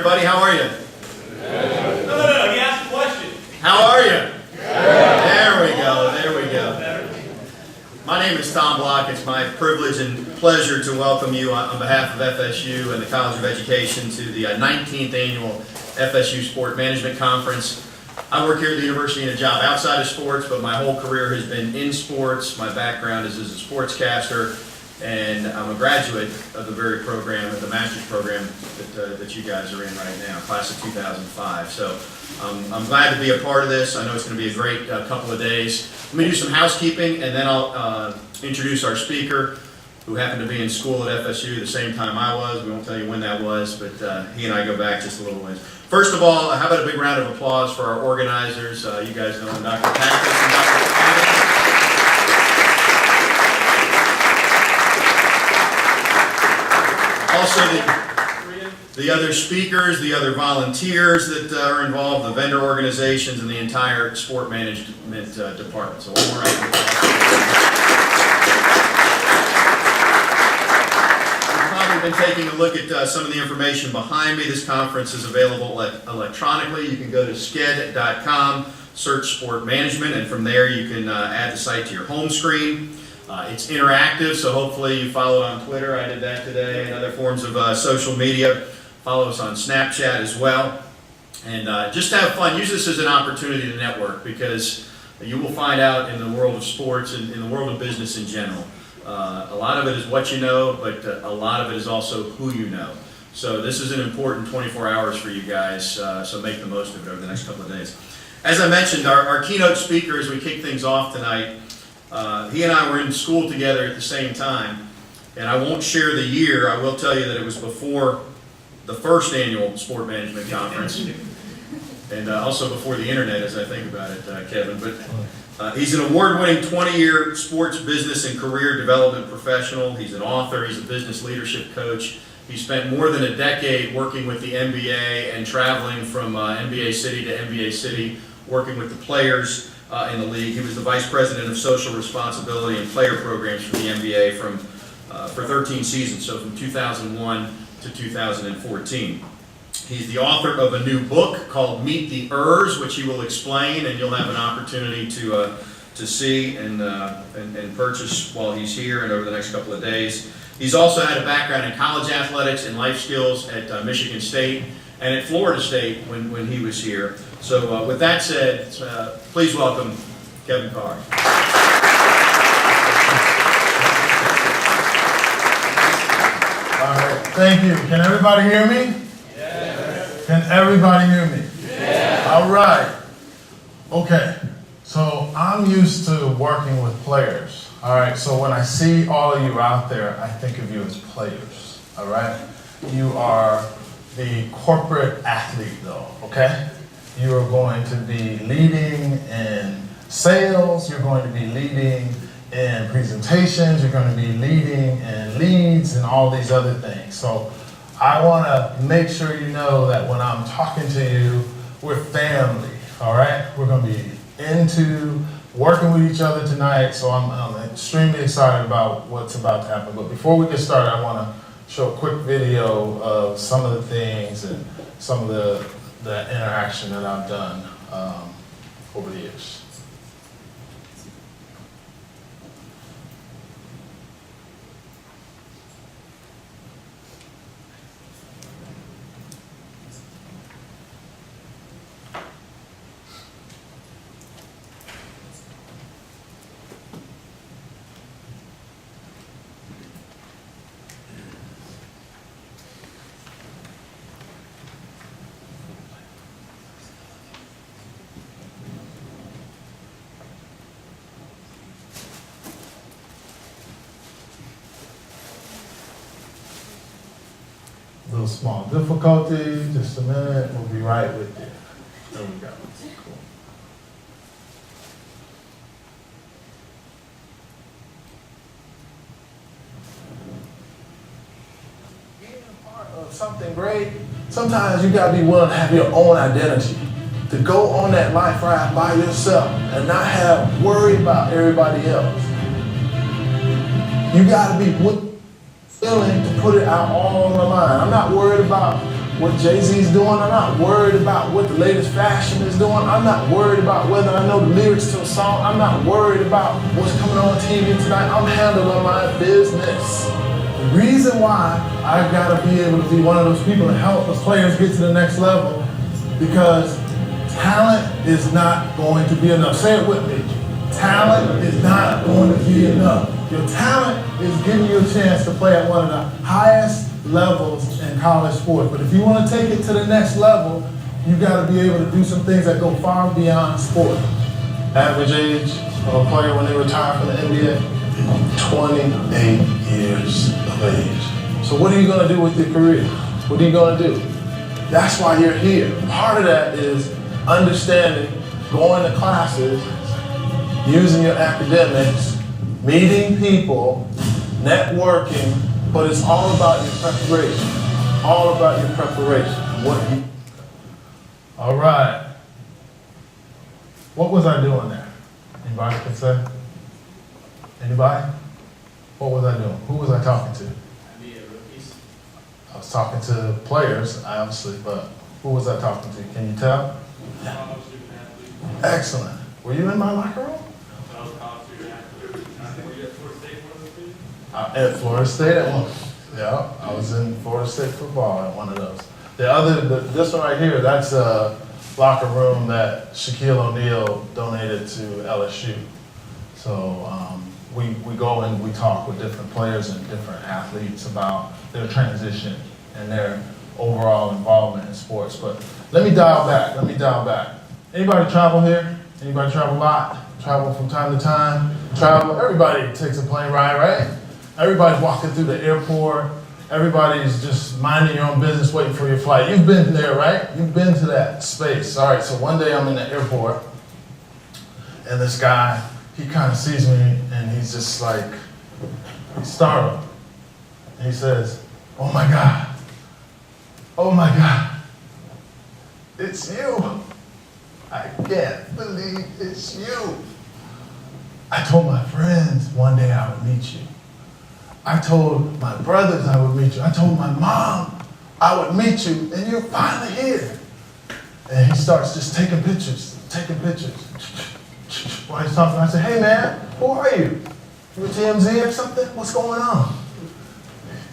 everybody. How are you? No, he asked a question. How are you? There we go. My name is Tom Block. It's my privilege and pleasure to welcome you on behalf of FSU and the College of Education to the 19th Annual FSU Sport Management Conference. I work here at the university in a job outside of sports, but my whole career has been in sports. My background is as a sportscaster, and I'm a graduate of the very program, the master's program that you guys are in right now, class of 2005. So I'm glad to be a part of this. I know it's going to be a great couple of days. Let me do some housekeeping, and then I'll introduce our speaker, who happened to be in school at FSU the same time I was. We won't tell you when that was, but he and I go back just a little ways. First of all, how about a big round of applause for our organizers? You guys know them, Dr. Patrick and Dr. Keynote. Also, the other speakers, the other volunteers that are involved, the vendor organizations, and the entire sport management department. So one more round of applause. You've probably been taking a look at some of the information behind me. This conference is available electronically. You can go to sked.com, search sport management, and from there you can add the site to your home screen. It's interactive, so hopefully you follow it on Twitter. I did that today, and other forms of social media. Follow us on Snapchat as well. And just have fun. Use this as an opportunity to network, because you will find out in the world of sports and in the world of business in general. A lot of it is what you know, but a lot of it is also who you know. So this is an important 24 hours for you guys, so make the most of it over the next couple of days. As I mentioned, our keynote speaker, as we kick things off tonight, he and I were in school together at the same time, and I won't share the year. I will tell you that it was before the first annual Sport Management Conference, and also before the internet, as I think about it, Kevin. But he's an award-winning 20-year sports business and career development professional. He's an author. He's a business leadership coach. He spent more than a decade working with the NBA and traveling from NBA city to NBA city, working with the players in the league. He was the vice president of social responsibility and player programs for the NBA for 13 seasons, so from 2001 to 2014. He's the author of a new book called Meet the Ers, which he will explain, and you'll have an opportunity to see and purchase while he's here and over the next couple of days. He's also had a background in college athletics and life skills at Michigan State and at Florida State when he was here. So with that said, please welcome Kevin Carr. All right, thank you. Can everybody hear me? Yes. Can everybody hear me? Yes. All right. Okay, so I'm used to working with players. All right, so when I see all of you out there, I think of you as players. All right? You are the corporate athlete, though, okay? You are going to be leading in sales, you're going to be leading in presentations, you're going to be leading in leads and all these other things. So I want to make sure you know that when I'm talking to you, we're family, all right? We're going to be into working with each other tonight, so I'm extremely excited about what's about to happen. But before we get started, I want to show a quick video of some of the things and some of the interaction that I've done over the years. Little small difficulty, just a minute, we'll be right with you. There we go. Cool. Being a part of something great, sometimes you gotta be willing to have your own identity. To go on that life ride by yourself and not have worry about everybody else. You gotta be willing to put it out all on the line. I'm not worried about what Jay-Z's doing. I'm not worried about what the latest fashion is doing. I'm not worried about whether I know the lyrics to a song. I'm not worried about what's coming on TV tonight. I'm handling my business. The reason why I've got to be able to be one of those people that help those players get to the next level, because talent is not going to be enough. Say it with me. Talent is not going to be enough. Your talent is giving you a chance to play at one of the highest levels in college sports. But if you want to take it to the next level, you've got to be able to do some things that go far beyond sport. Average age of a player when they retire from the NBA, 28 years of age. So what are you going to do with your career? What are you going to do? That's why you're here. Part of that is understanding, going to classes, using your academics, meeting people, networking, but it's all about your preparation. All about your preparation. All right. What was I doing there? Anybody can say? Anybody? What was I doing? Who was I talking to? I was talking to players, obviously, but who was I talking to? Can you tell? Yeah. Excellent. Were you in my locker room? At Florida State at one. Yeah, I was in Florida State football at one of those. This one right here, that's a locker room that Shaquille O'Neal donated to LSU. So we go and we talk with different players and different athletes about their transition and their overall involvement in sports. But let me dial back. Anybody travel here? Anybody travel a lot? Travel from time to time? Travel? Everybody takes a plane ride, right? Everybody's walking through the airport. Everybody's just minding your own business, waiting for your flight. You've been there, right? You've been to that space. All right, so one day I'm in the airport, and this guy, he kind of sees me, and he's just like, he's startled. And he says, "Oh my God, it's you. I can't believe it's you. I told my friends one day I would meet you. I told my brothers I would meet you. I told my mom I would meet you, and you're finally here." And he starts just taking pictures. While he's talking, I said, "Hey man, who are you? You with TMZ or something? What's going on?"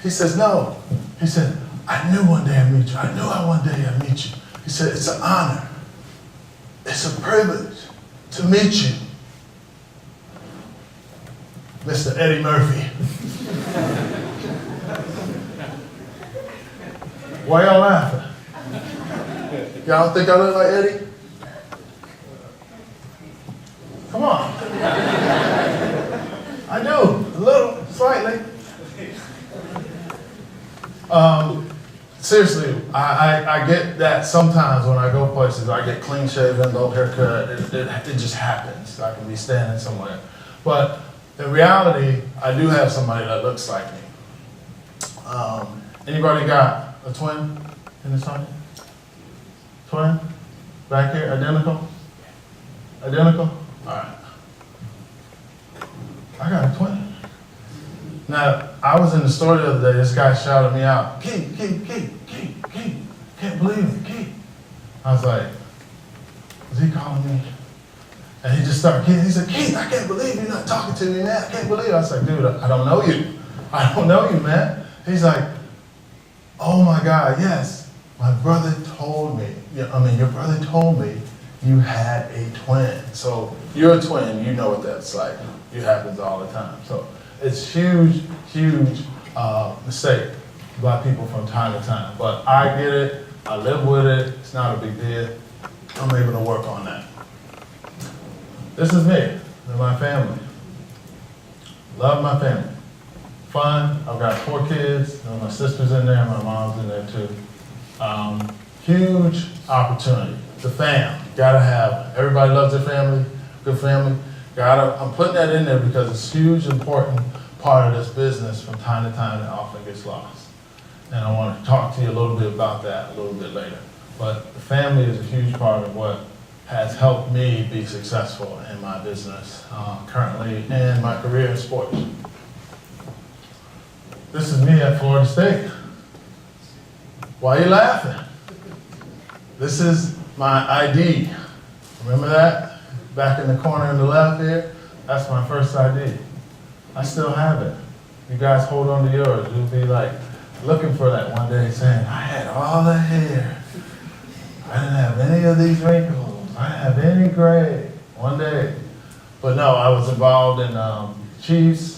He says, "No." He said, "I knew one day I'd meet you. I knew one day I'd meet you." He said, "It's an honor. It's a privilege to meet you, Mr. Eddie Murphy." Why y'all laughing? Y'all don't think I look like Eddie? Come on. I do, a little, slightly. Seriously, I get that sometimes when I go places. I get clean shaven, low haircut. It just happens. I can be standing somewhere. But in reality, I do have somebody that looks like me. Anybody got a twin in this audience? Twin? Back here, identical? Identical? All right. I got a twin. Now, I was in the store the other day, this guy shouted me out, Key, can't believe it, Key. I was like, is he calling me? And he just started, he said, "Keith, I can't believe you're not talking to me, man. I can't believe it." I was like, "Dude, I don't know you. I don't know you, man." He's like, "Oh my God, yes. My brother told me, your brother told me you had a twin." So you're a twin, you know what that's like. It happens all the time. So it's huge mistake by people from time to time. But I get it, I live with it, it's not a big deal. I'm able to work on that. This is me and my family. Love my family. Fun. I've got 4 kids. My sister's in there. My mom's in there too. Huge opportunity. The fam. Gotta have. Everybody loves their family. Good family. I'm putting that in there because it's a huge, important part of this business from time to time that often gets lost. And I want to talk to you a little bit about that a little bit later. But the family is a huge part of what has helped me be successful in my business currently and my career in sports. This is me at Florida State. Why are you laughing? This is my ID. Remember that? Back in the corner on the left here? That's my first ID. I still have it. You guys hold on to yours. You'll be like looking for that one day saying, I had all the hair. I didn't have any of these wrinkles. I didn't have any gray. One day. But no, I was involved in Chiefs.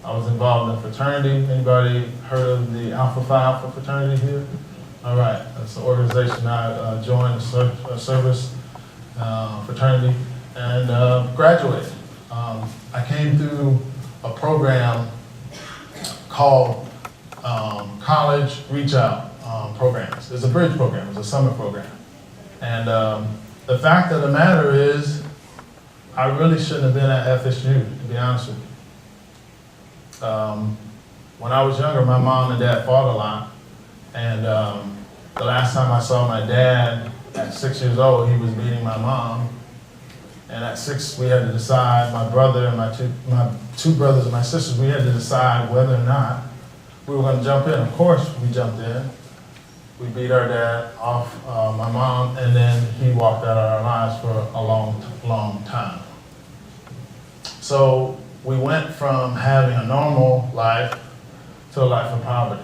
I was involved in fraternity. Anybody heard of the Alpha Phi Alpha fraternity here? All right, that's the organization I joined, a service fraternity, and graduated. I came through a program called College Reach Out Programs. It's a bridge program, it's a summer program. And the fact of the matter is, I really shouldn't have been at FSU, to be honest with you. When I was younger, my mom and dad fought a lot. And the last time I saw my dad at 6 years old, he was beating my mom. And at 6, we had to decide, my brother and my two brothers and my sisters, we had to decide whether or not we were going to jump in. Of course, we jumped in. We beat our dad off my mom, and then he walked out of our lives for a long, long time. So we went from having a normal life to a life of poverty.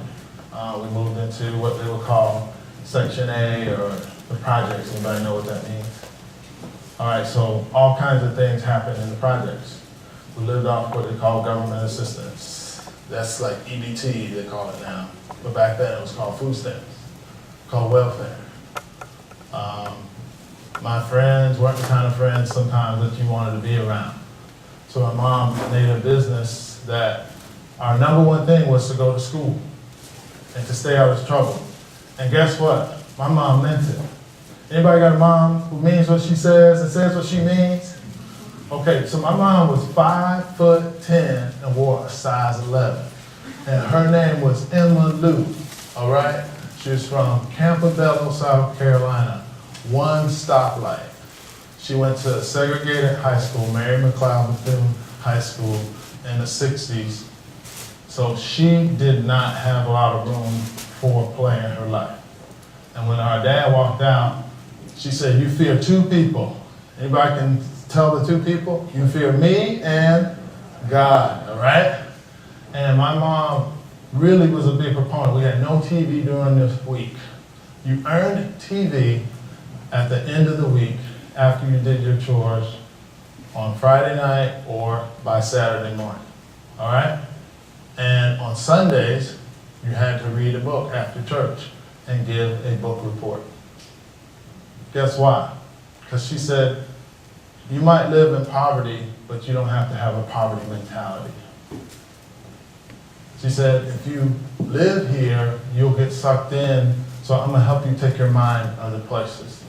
We moved into what they would call Section A, or the projects. Anybody know what that means? All right, so all kinds of things happened in the projects. We lived off what they call government assistance. That's like EBT, they call it now. But back then it was called food stamps, called welfare. My friends weren't the kind of friends sometimes that you wanted to be around. So my mom made a business that our number one thing was to go to school and to stay out of trouble. And guess what? My mom meant it. Anybody got a mom who means what she says and says what she means? Okay, so my mom was 5'10" and wore a size 11. And her name was Emma Lou, all right? She was from Campobello, South Carolina. One stoplight. She went to a segregated high school, Mary McLeod Bethune High School, in the 60s. So she did not have a lot of room for play in her life. And when our dad walked out, she said, you fear two people. Anybody can tell the two people? You fear me and God, all right? And my mom really was a big proponent. We had no TV during this week. You earned TV at the end of the week after you did your chores on Friday night or by Saturday morning, all right? And on Sundays, you had to read a book after church and give a book report. Guess why? Because she said, you might live in poverty, but you don't have to have a poverty mentality. She said, if you live here, you'll get sucked in, so I'm gonna help you take your mind other places.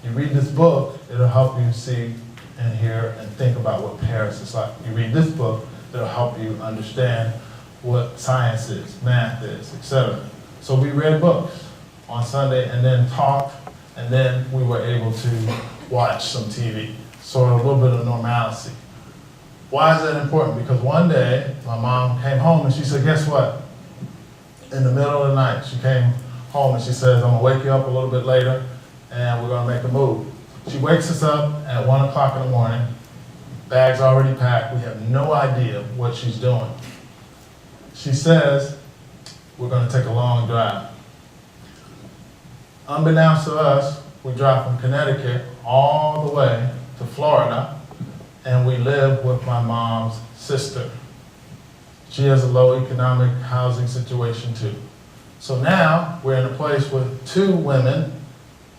You read this book, it'll help you see and hear and think about what Paris is like. You read this book, it'll help you understand what science is, math is, etc. So we read books on Sunday and then talked, and then we were able to watch some TV. So a little bit of normalcy. Why is that important? Because one day, my mom came home and she said, guess what? In the middle of the night, she came home and she says, I'm gonna wake you up a little bit later and we're gonna make a move. She wakes us up at 1 o'clock in the morning, bags already packed, we have no idea what she's doing. She says, we're gonna take a long drive. Unbeknownst to us, we drive from Connecticut all the way to Florida, and we live with my mom's sister. She has a low economic housing situation too. So now we're in a place with 2 women,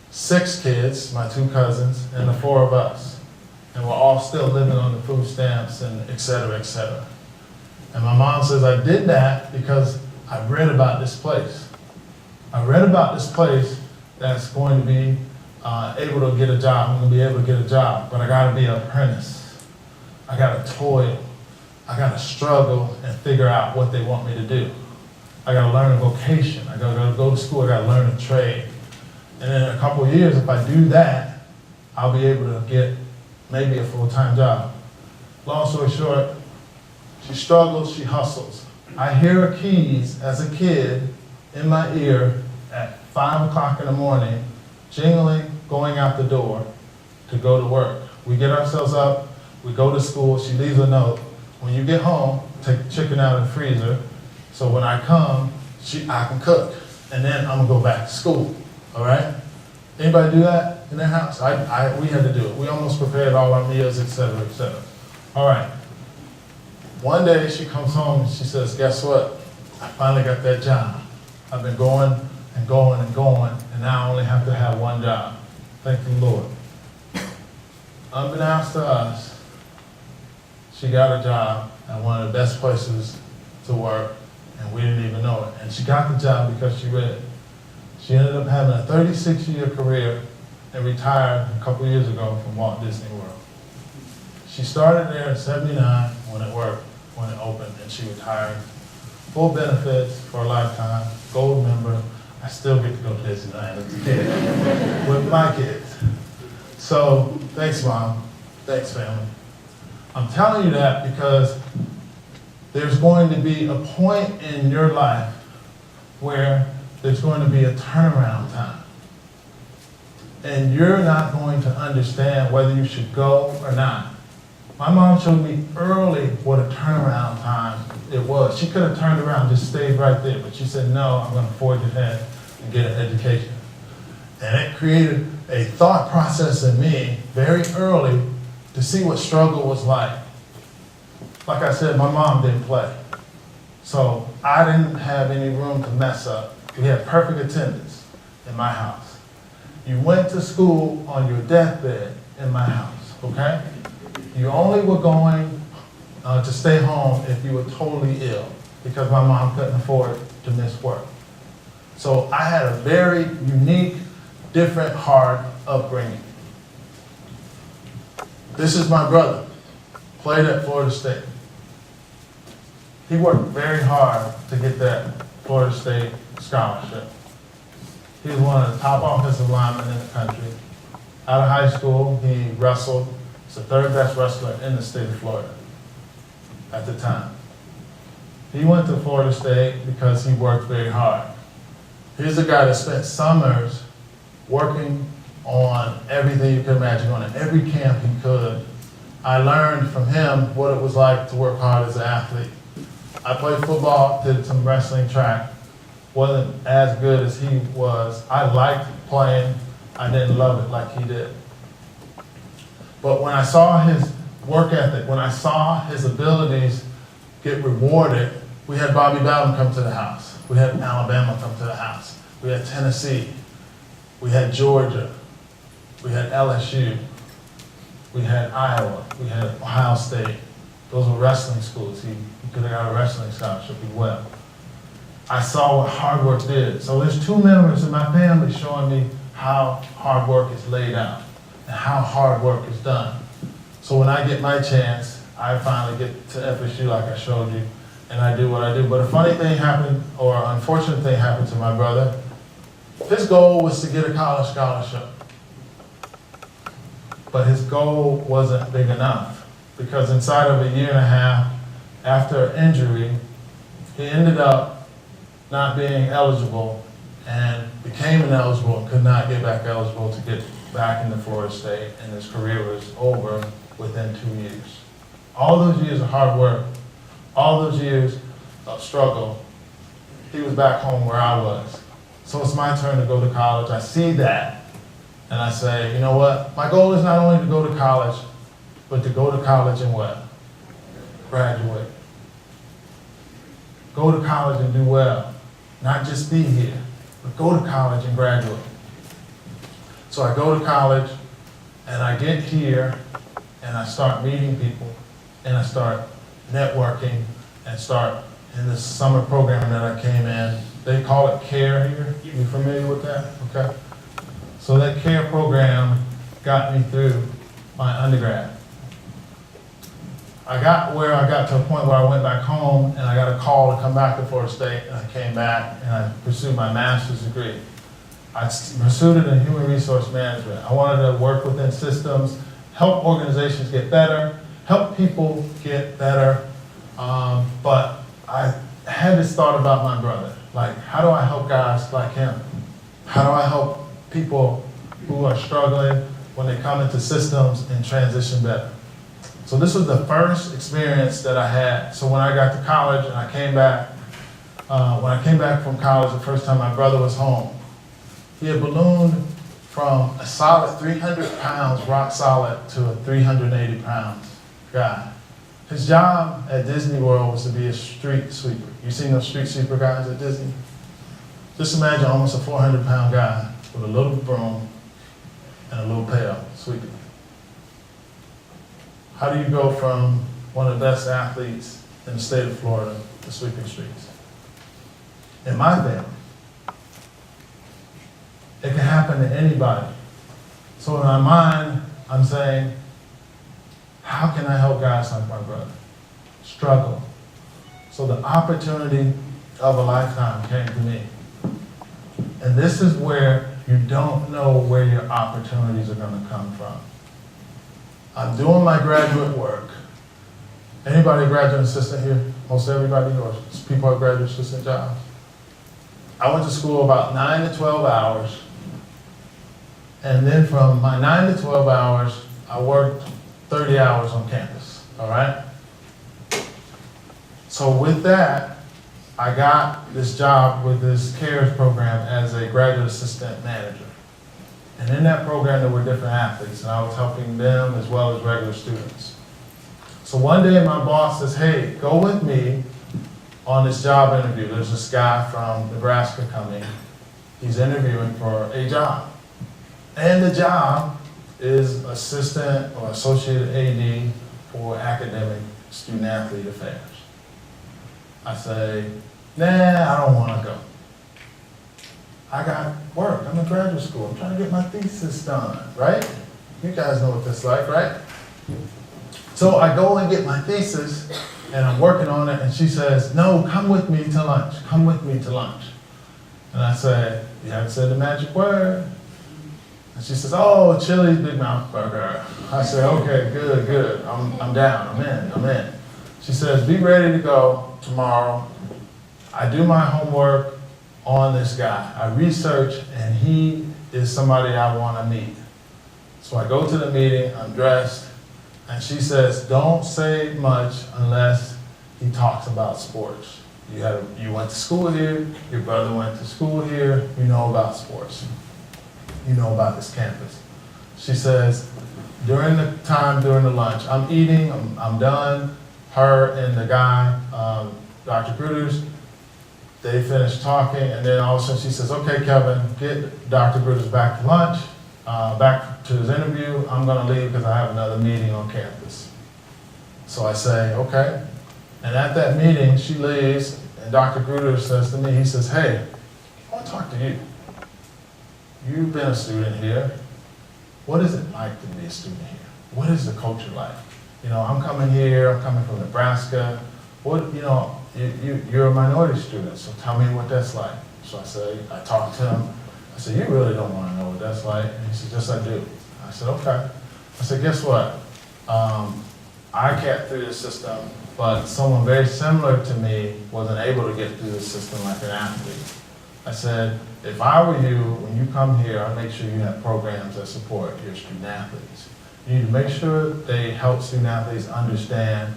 6 kids, my 2 cousins, and the 4 of us. And we're all still living on the food stamps and et cetera, et cetera. And my mom says, I did that because I read about this place. I read about this place that's going to be able to get a job. I'm gonna be able to get a job, but I gotta be an apprentice. I gotta toil. I gotta struggle and figure out what they want me to do. I gotta learn a vocation. I gotta go to school. I gotta learn a trade. And in a couple of years, if I do that, I'll be able to get maybe a full-time job. Long story short, she struggles, she hustles. I hear her keys as a kid in my ear at 5 o'clock in the morning, jingling, going out the door to go to work. We get ourselves up, we go to school, she leaves a note. When you get home, take the chicken out of the freezer, so when I come, I can cook. And then I'm gonna go back to school, all right? Anybody do that in their house? We had to do it. We almost prepared all our meals, et cetera, et cetera. All right. One day she comes home and she says, guess what? I finally got that job. I've been going and going and going, and now I only have to have one job. Thank the Lord. Unbeknownst to us, she got a job at one of the best places to work, and we didn't even know it. And she got the job because she read. She ended up having a 36-year career and retired a couple years ago from Walt Disney World. She started there in '79 when it opened, and she retired. Full benefits for a lifetime, gold member. I still get to go to Disneyland as a kid with my kids. So, thanks, Mom. Thanks, family. I'm telling you that because there's going to be a point in your life where there's going to be a turnaround time. And you're not going to understand whether you should go or not. My mom showed me early what a turnaround time it was. She could have turned around and just stayed right there, but she said, no, I'm going to forge ahead and get an education. And it created a thought process in me very early to see what struggle was like. Like I said, my mom didn't play. So I didn't have any room to mess up. We had perfect attendance in my house. You went to school on your deathbed in my house, okay? You only were going to stay home if you were totally ill because my mom couldn't afford to miss work. So I had a very unique, different, hard upbringing. This is my brother, played at Florida State. He worked very hard to get that Florida State scholarship. He was one of the top offensive linemen in the country. Out of high school, he wrestled. He's the third best wrestler in the state of Florida at the time. He went to Florida State because he worked very hard. He's a guy that spent summers working on everything you could imagine, on every camp he could. I learned from him what it was like to work hard as an athlete. I played football, did some wrestling, track. Wasn't as good as he was. I liked playing. I didn't love it like he did. But when I saw his work ethic, when I saw his abilities get rewarded, we had Bobby Bowden come to the house. We had Alabama come to the house. We had Tennessee. We had Georgia. We had LSU. We had Iowa. We had Ohio State. Those were wrestling schools. He could have got a wrestling scholarship as well. I saw what hard work did. So there's two members in my family showing me how hard work is laid out and how hard work is done. So when I get my chance, I finally get to FSU like I showed you, and I do what I do. But a funny thing happened, or an unfortunate thing happened to my brother. His goal was to get a college scholarship. But his goal wasn't big enough because inside of a year and a half after an injury, he ended up not being eligible and became ineligible and could not get back eligible to get back into Florida State, and his career was over within 2 years. All those years of hard work, all those years of struggle, he was back home where I was. So it's my turn to go to college. I see that, and I say, you know what? My goal is not only to go to college, but to go to college and what? Graduate. Go to college and do well. Not just be here, but go to college and graduate. So I go to college, and I get here, and I start meeting people, and I start networking, and start in this summer program that I came in. They call it CARE here. You familiar with that? Okay. So that CARE program got me through my undergrad. I got to a point where I went back home, and I got a call to come back to Florida State, and I came back, and I pursued my master's degree. I pursued it in human resource management. I wanted to work within systems, help organizations get better, help people get better, but I had this thought about my brother. Like, how do I help guys like him? How do I help people who are struggling when they come into systems and transition better? So this was the first experience that I had. So when I got to college and I came back, when I came back from college the first time, my brother was home. He had ballooned from a solid 300 pounds, rock solid, to a 380 pounds guy. His job at Disney World was to be a street sweeper. You seen those street sweeper guys at Disney? Just imagine almost a 400-pound guy with a little broom and a little pail sweeping. How do you go from one of the best athletes in the state of Florida to sweeping streets? In my family, it can happen to anybody. So in my mind, I'm saying, how can I help guys like my brother struggle? So the opportunity of a lifetime came to me. And this is where you don't know where your opportunities are going to come from. I'm doing my graduate work. Anybody a graduate assistant here? Most everybody, or people have graduate assistant jobs? I went to school about 9 to 12 hours. And then from my 9 to 12 hours, I worked 30 hours on campus, all right? So with that, I got this job with this CARES program as a graduate assistant manager. And in that program, there were different athletes, and I was helping them as well as regular students. So one day, my boss says, hey, go with me on this job interview. There's this guy from Nebraska coming. He's interviewing for a job. And the job is assistant or associate AD for academic student-athlete affairs. I say, nah, I don't want to go. I got work. I'm in graduate school. I'm trying to get my thesis done, right? You guys know what that's like, right? So I go and get my thesis, and I'm working on it, and she says, no, come with me to lunch. Come with me to lunch. And I say, you haven't said the magic word. And she says, oh, Chili's Big Mouth Burger. I say, okay, good. I'm down. I'm in. She says, be ready to go tomorrow. I do my homework on this guy. I research, and he is somebody I want to meet. So I go to the meeting, I'm dressed, and she says, don't say much unless he talks about sports. You went to school here, your brother went to school here, you know about sports. You know about this campus. She says, during the lunch, I'm eating, I'm done. Her and the guy, Dr. Gruters, they finished talking, and then all of a sudden she says, okay, Kevin, get Dr. Gruters back to lunch, back to his interview. I'm gonna leave because I have another meeting on campus. So I say, okay. And at that meeting, she leaves, and Dr. Gruters says to me, he says, hey, I want to talk to you. You've been a student here. What is it like to be a student here? What is the culture like? You know, I'm coming from Nebraska. You're a minority student, so tell me what that's like. So I talked to him. I said, you really don't want to know what that's like? And he said, yes, I do. I said, okay. I said, guess what? I got through the system, but someone very similar to me wasn't able to get through the system like an athlete. I said, if I were you, when you come here, I'd make sure you have programs that support your student athletes. You need to make sure they help student athletes understand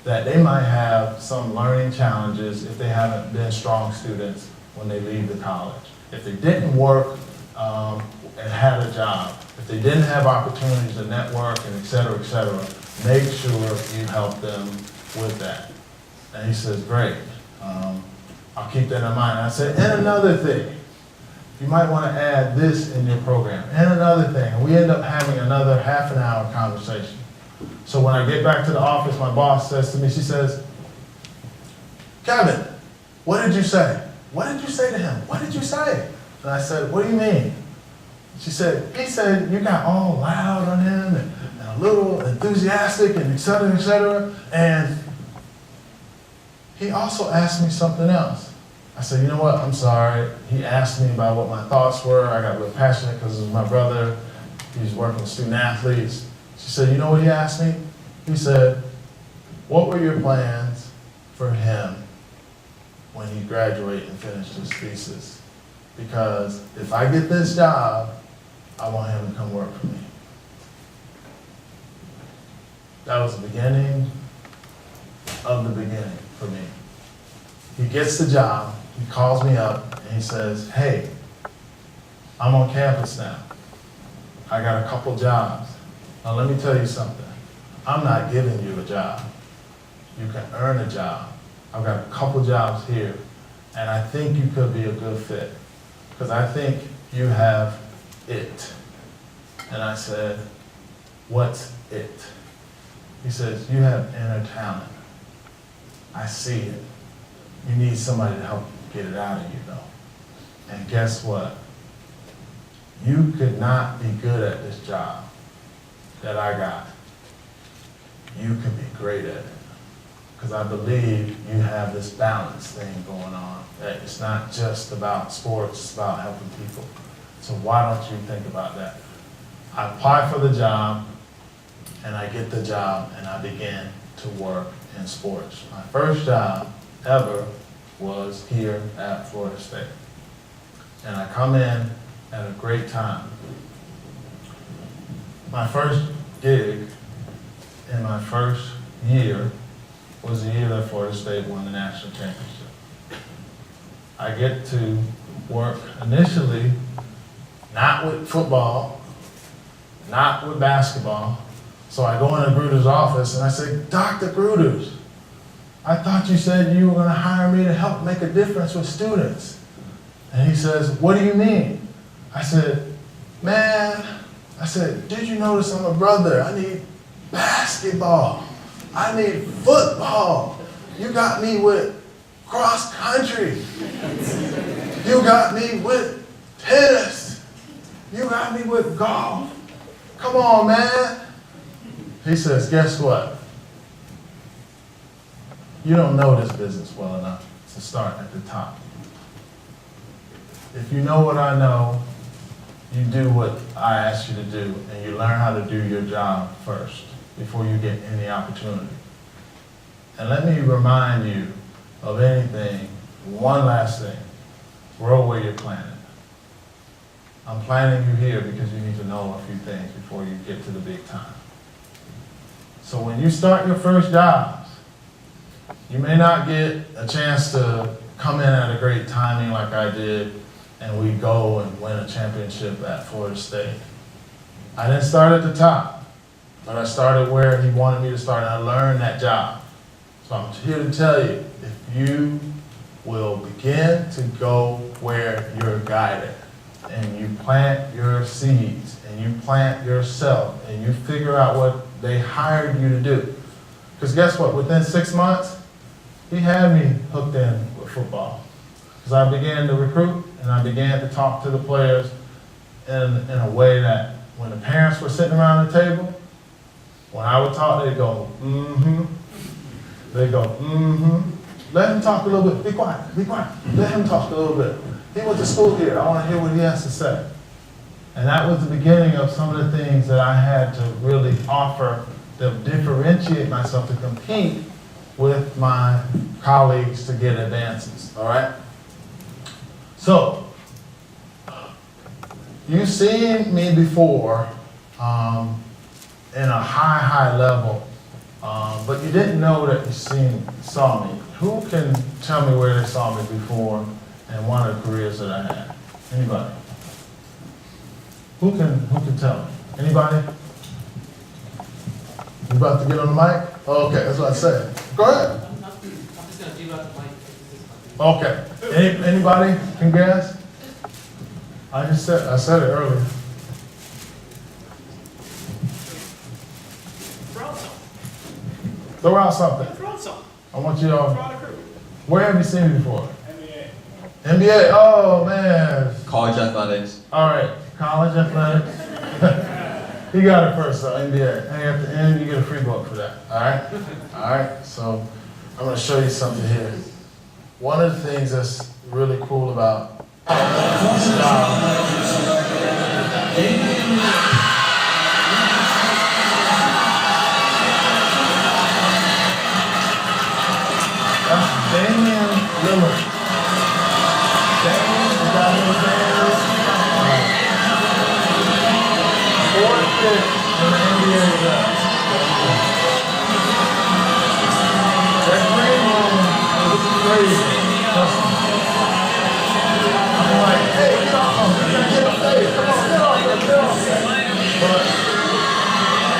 that they might have some learning challenges if they haven't been strong students when they leave the college. If they didn't work and had a job, if they didn't have opportunities to network and et cetera, make sure you help them with that. And he says, great. I'll keep that in mind. I said, and another thing, you might want to add this in your program. And another thing, and we end up having another half an hour conversation. So when I get back to the office, my boss says to me, she says, Kevin, what did you say? What did you say to him? What did you say? And I said, what do you mean? She said, he said, you got all loud on him and a little enthusiastic and et cetera, and he also asked me something else. I said, you know what, I'm sorry. He asked me about what my thoughts were. I got real passionate because it was my brother. He's working with student athletes. She said, you know what he asked me? He said, what were your plans for him when he graduated and finished his thesis. Because if I get this job, I want him to come work for me. That was the beginning of the beginning for me. He gets the job, he calls me up, and he says, hey, I'm on campus now. I got a couple jobs. Now let me tell you something. I'm not giving you a job. You can earn a job. I've got a couple jobs here, and I think you could be a good fit, because I think you have it. And I said, what's it? He says, you have inner talent. I see it. You need somebody to help get it out of you, though. And guess what? You could not be good at this job that I got. You can be great at it. Because I believe you have this balance thing going on. That it's not just about sports, it's about helping people. So why don't you think about that? I apply for the job, and I get the job, and I begin to work in sports. My first job ever was here at Florida State. And I come in at a great time. My first gig in my first year was the year that Florida State won the national championship. I get to work initially not with football, not with basketball. So I go into Gruder's office and I say, Dr. Gruders, I thought you said you were going to hire me to help make a difference with students. And he says, what do you mean? I said, man, did you notice I'm a brother? I need basketball. I need football. You got me with cross country. You got me with tennis. You got me with golf. Come on, man. He says, guess what? You don't know this business well enough to start at the top. If you know what I know, you do what I ask you to do, and you learn how to do your job first before you get any opportunity. And let me remind you of anything, one last thing. Grow where you're planted. I'm planting you here because you need to know a few things before you get to the big time. So when you start your first jobs, you may not get a chance to come in at a great timing like I did, and we go and win a championship at Florida State. I didn't start at the top, but I started where he wanted me to start, and I learned that job. So I'm here to tell you, if you will begin to go where you're guided, and you plant your seeds, and you plant yourself, and you figure out what they hired you to do. Because guess what? Within 6 months, he had me hooked in with football. Because I began to recruit, and I began to talk to the players in a way that when the parents were sitting around the table, when I would talk, they'd go, mm-hmm. They'd go, mm-hmm. Let him talk a little bit. Be quiet, be quiet. Let him talk a little bit. He went to school here. I want to hear what he has to say. And that was the beginning of some of the things that I had to really offer to differentiate myself, to compete with my colleagues to get advances, all right? So, you've seen me before in a high level, but you didn't know that you saw me. Who can tell me where they saw me before and one of the careers that I had? Anybody? Who can tell me? Anybody? You about to get on the mic? Oh, okay, that's what I said. Go ahead. I'm just going to give out the mic. Okay. Anybody can guess? I said it earlier. Throw out something. I want you all. Where have you seen me before? NBA. Oh man. College athletics. All right. College athletics. He got it first, though. NBA. Hey, at the end, you get a free book for that. All right. All right. So I'm going to show you something here. One of the things that's really cool about Damian Lillard. market and the NBA does. That green room is crazy. I'm like, hey, get off of me. Get off of me. Come on, get off of me. Get off of me. But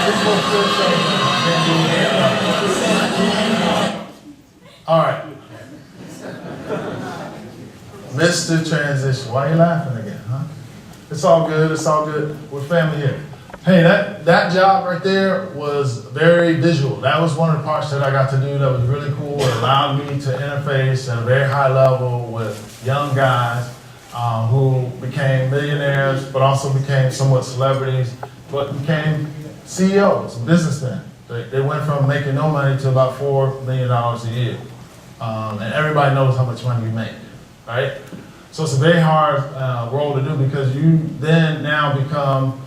this whole fish something. I can't do it. All right. Mr. Transition. Why are you laughing again, huh? It's all good. It's all good. We're family here. Hey, that job right there was very visual. That was one of the parts that I got to do that was really cool. It allowed me to interface at a very high level with young guys who became millionaires, but also became somewhat celebrities, but became CEOs, businessmen. They went from making no money to about $4 million a year. And everybody knows how much money you make, right? So it's a very hard role to do because you then now become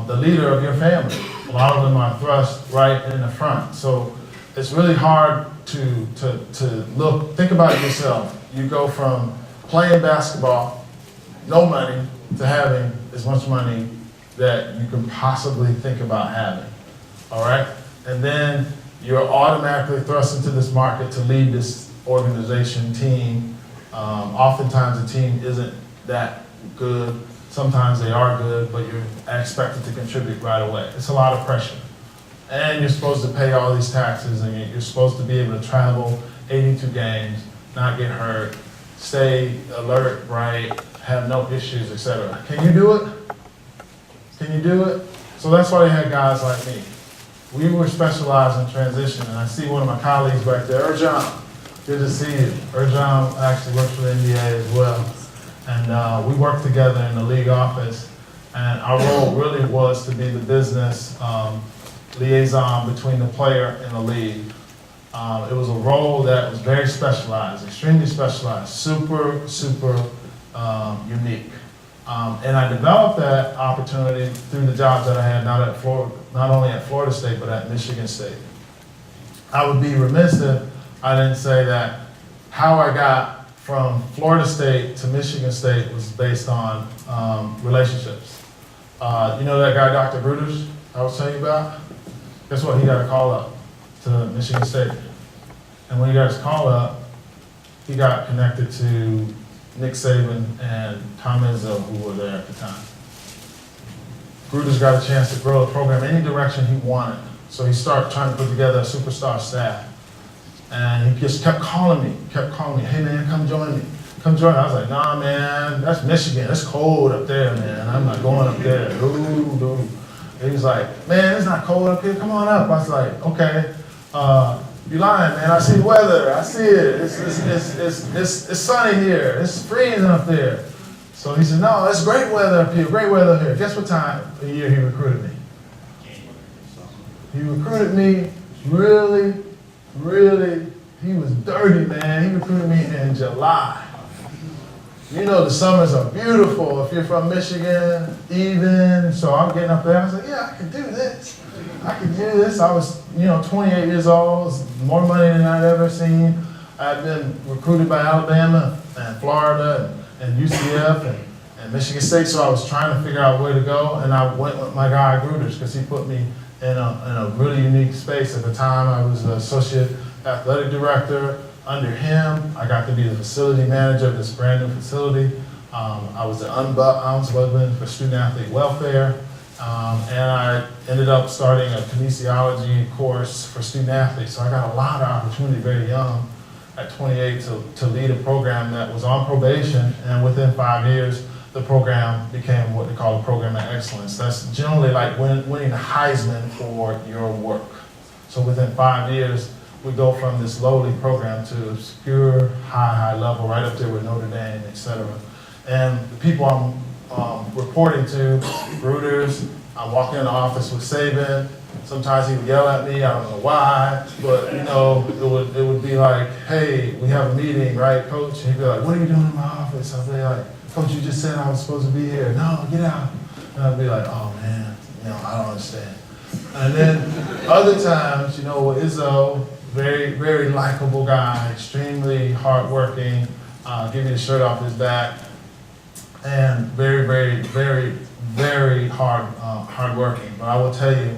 the leader of your family. A lot of them are thrust right in the front. So it's really hard to think about yourself. You go from playing basketball, no money, to having as much money that you can possibly think about having, all right? And then you're automatically thrust into this market to lead this organization, team. Oftentimes the team isn't that good. Sometimes they are good, but you're expected to contribute right away. It's a lot of pressure. And you're supposed to pay all these taxes, and you're supposed to be able to travel 82 games, not get hurt, stay alert, right, have no issues, etc. Can you do it? Can you do it? So that's why they had guys like me. We were specialized in transition, and I see one of my colleagues back there, Erjan. Good to see you. Erjan actually works for the NBA as well. And we worked together in the league office, and our role really was to be the business liaison between the player and the league. It was a role that was very specialized, extremely specialized, super unique. And I developed that opportunity through the jobs that I had not only at Florida State, but at Michigan State. I would be remiss if I didn't say that how I got from Florida State to Michigan State was based on relationships. You know that guy, Dr. Bruters, I was telling you about? Guess what? He got a call up to Michigan State. And when he got his call up, he got connected to Nick Saban and Tom Izzo, who were there at the time. Bruters got a chance to grow the program any direction he wanted. So he started trying to put together a superstar staff. And he just kept calling me, hey man, come join me. Come join me. I was like, nah man, that's Michigan, it's cold up there, man. I'm not going up there. Ooh. He was like, man, it's not cold up here, come on up. I was like, okay, you lying, man, I see the weather, I see it. It's sunny here, it's freezing up there. So he said, no, it's great weather up here, great weather here. Guess what time of year he recruited me? He recruited me really, he was dirty, man. He recruited me in July. You know the summers are beautiful if you're from Michigan, even. So I'm getting up there, I was like, yeah, I can do this. I was, 28 years old, more money than I'd ever seen. I'd been recruited by Alabama and Florida and UCF and Michigan State, so I was trying to figure out where to go, and I went with my guy, Gruters, because he put me in a really unique space. At the time, I was the associate athletic director. Under him, I got to be the facility manager of this brand new facility. I was the ombudsman for student athlete welfare. And I ended up starting a kinesiology course for student athletes. So I got a lot of opportunity very young at 28 to lead a program that was on probation. And within 5 years, the program became what they call a program of excellence. That's generally like winning the Heisman for your work. So within 5 years, we go from this lowly program to obscure, high level, right up there with Notre Dame, et cetera. And the people I'm reporting to, Bruters, I'm walking in the office with Saban. Sometimes he would yell at me, I don't know why, but it would be like, hey, we have a meeting, right, coach? And he'd be like, what are you doing in my office? I'd be like, coach, you just said I was supposed to be here. No, get out. And I'd be like, oh man, I don't understand. And then other times, with Izzo, very likable guy, extremely hardworking, give me the shirt off his back, and very very hardworking. But I will tell you,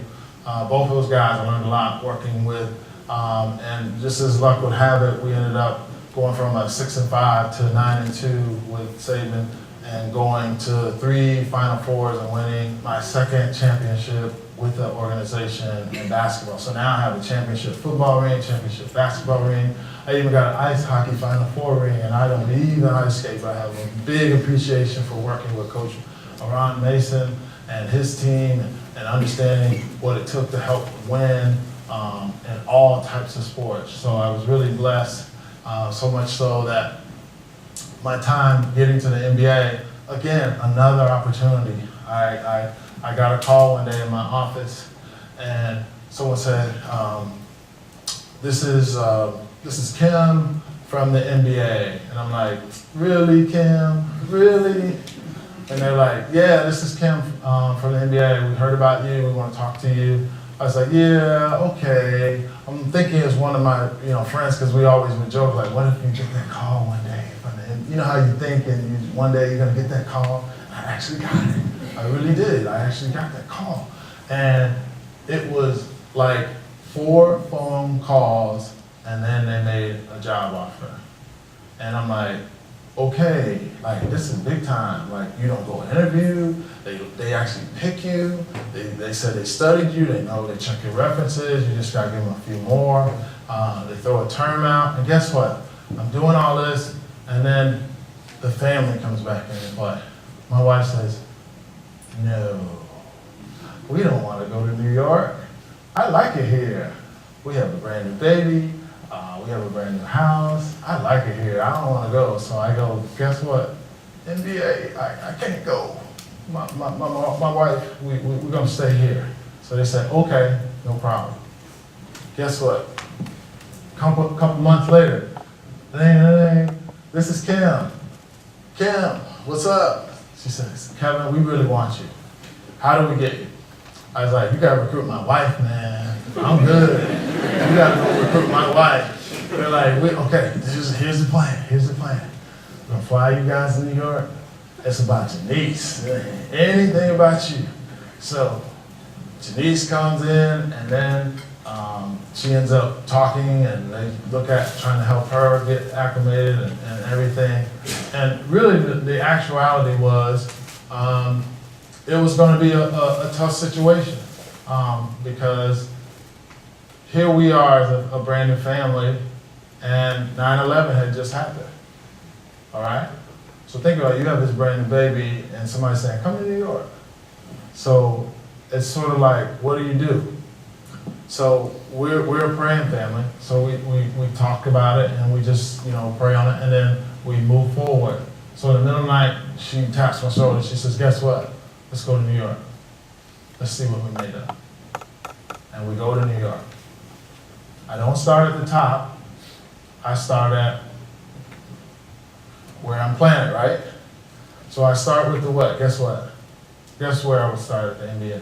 both of those guys, I learned a lot working with, and just as luck would have it, we ended up going from a 6-5 to 9-2 with Saban, and going to 3 Final Fours and winning my second championship with the organization in basketball. So now I have a championship football ring, championship basketball ring. I even got an ice hockey Final Four ring, and I don't believe in ice skate, but I have a big appreciation for working with Coach Ron Mason and his team, and understanding what it took to help win in all types of sports. So I was really blessed, so much so that my time getting to the NBA, again, another opportunity. I got a call one day in my office, and someone said, this is Kim from the NBA. And I'm like, really, Kim? Really? And they're like, yeah, this is Kim from the NBA. We heard about you. We want to talk to you. I was like, yeah, okay. I'm thinking it's one of my friends, because we always would joke, like, what if you get that call one day? You know how you think, and one day you're going to get that call? I actually got it. I really did. I actually got that call. And it was like 4 phone calls, and then they made a job offer. And I'm like, okay, like, this is big time. Like, you don't go interview, they actually pick you, they said they studied you, they know they check your references, you just gotta give them a few more. They throw a term out, and guess what? I'm doing all this, and then the family comes back into play. My wife says, no, we don't want to go to New York. I like it here. We have a brand new baby. We have a brand new house. I like it here. I don't want to go. So I go, guess what? NBA, I can't go. My wife, we're going to stay here. So they said, okay, no problem. Guess what? Couple months later, this is Kim. Kim, what's up? She says, Kevin, we really want you. How do we get you? I was like, you gotta recruit my wife, man. I'm good. You gotta go recruit my wife. They're like, okay, here's the plan. Here's the plan. We're gonna fly you guys to New York. It's about Janice. Anything about you. So Janice comes in, and then she ends up talking, and they look at trying to help her get acclimated and everything. And really, the actuality was, it was going to be a tough situation, because here we are as a brand new family, and 9/11 had just happened. All right? So think about it, you have this brand new baby, and somebody's saying, come to New York. So it's sort of like, what do? So we're a praying family, so we talk about it, and we just pray on it, and then we move forward. So in the middle of the night, she taps my shoulder, she says, guess what? Let's go to New York. Let's see what we made of. And we go to New York. I don't start at the top. I start at where I'm planted, right? So I start with the what? Guess what? Guess where I would start at the NBA?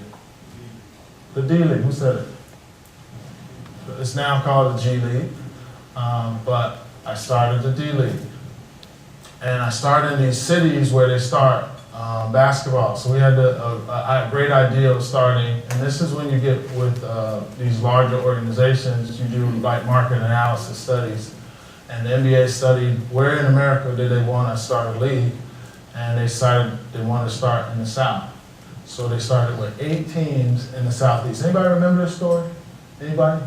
The D League. Who said it? It's now called the G League, but I started the D League. And I started in these cities where they start basketball. So we had a great idea of starting, and this is when you get with these larger organizations, you do like market analysis studies. And the NBA studied where in America did they want to start a league, and they decided they wanted to start in the South. So they started with 8 teams in the Southeast. Anybody remember this story? Anybody?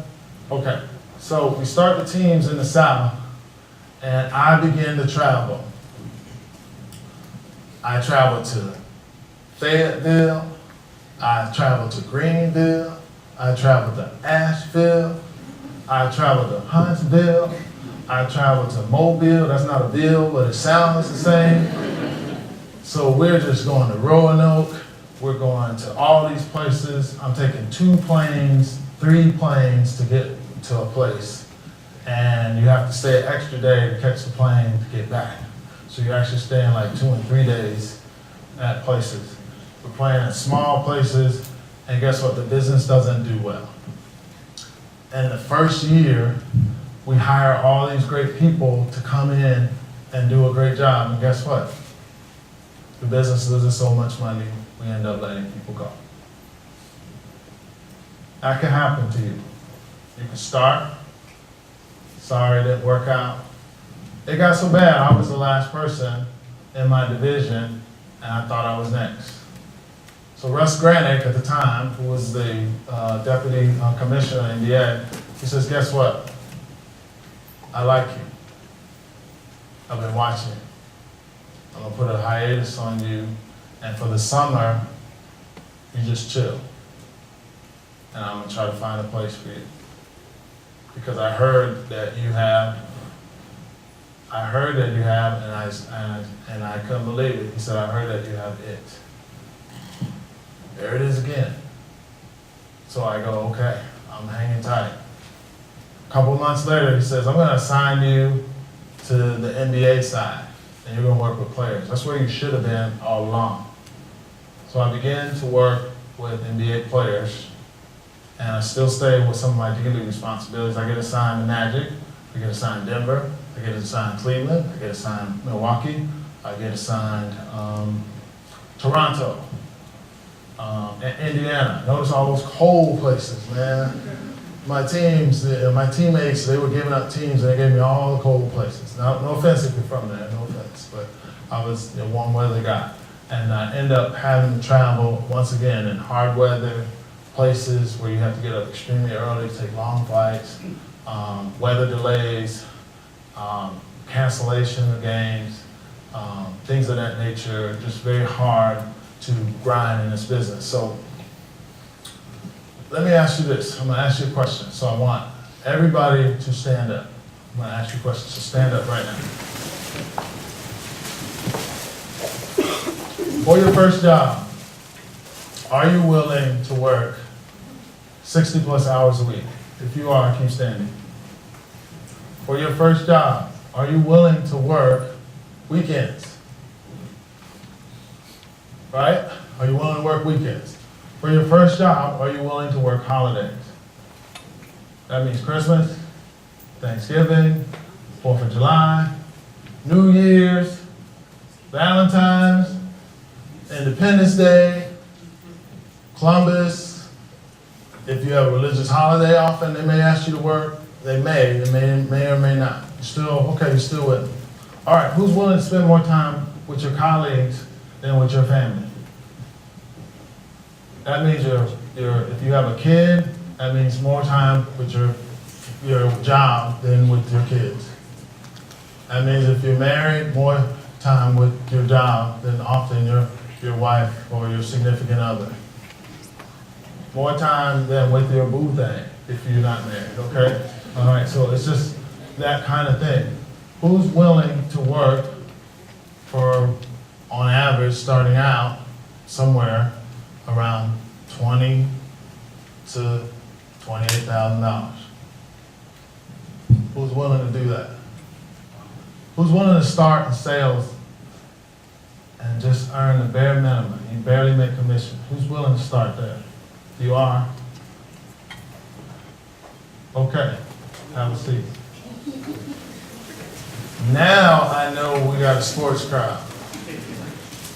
Okay. So we start the teams in the South, and I begin to travel. I traveled to Fayetteville, I traveled to Greenville, I traveled to Asheville, I traveled to Huntsville, I traveled to Mobile. That's not a bill, but it sounds the same. So we're just going to Roanoke, we're going to all these places. I'm taking 2 planes, 3 planes to get to a place. And you have to stay an extra day to catch the plane to get back. So you're actually staying like 2 and 3 days at places. We're playing in small places, and guess what? The business doesn't do well. And the first year, we hire all these great people to come in and do a great job, and guess what? The business loses so much money, we end up letting people go. That can happen to you. You can start, sorry it didn't work out. It got so bad, I was the last person in my division, and I thought I was next. So Russ Granick at the time, who was the deputy commissioner in NBA, he says, guess what? I like you. I've been watching. I'm gonna put a hiatus on you, and for the summer, you just chill. And I'm gonna try to find a place for you. Because I heard that you have, and I couldn't believe it. He said, I heard that you have it. There it is again. So I go, okay, I'm hanging tight. A couple months later, he says, I'm gonna assign you to the NBA side, and you're gonna work with players. That's where you should have been all along. So I began to work with NBA players, and I still stay with some of my daily responsibilities. I get assigned to Magic, I get assigned Denver, I get assigned Cleveland, I get assigned Milwaukee, I get assigned Toronto, and Indiana. Notice all those cold places, man. My teammates, they were giving up teams, and they gave me all the cold places. Now, no offense if you're from there, no offense, but I was a warm weather guy. And I end up having to travel, once again, in hard weather, places where you have to get up extremely early, take long flights, weather delays, cancellation of games, things of that nature, just very hard to grind in this business. So let me ask you this. I'm gonna ask you a question. So I want everybody to stand up. I'm gonna ask you a question, so stand up right now. For your first job, are you willing to work 60 plus hours a week? If you are, keep standing. For your first job, are you willing to work weekends? Right? Are you willing to work weekends? For your first job, are you willing to work holidays? That means Christmas, Thanksgiving, 4th of July, New Year's, Valentine's, Independence Day, Columbus. If you have a religious holiday often, they may ask you to work. They may or may not. You're still with them. All right, who's willing to spend more time with your colleagues than with your family? That means if you have a kid, that means more time with your job than with your kids. That means if you're married, more time with your job than often your wife or your significant other. More time than with your boo thing if you're not married, okay? All right, so it's just that kind of thing. Who's willing to work for, on average, starting out somewhere around $20,000 to $28,000? Who's willing to do that? Who's willing to start in sales and just earn the bare minimum? You barely make commission. Who's willing to start there? You are? Okay, have a seat. Now I know we got a sports crowd.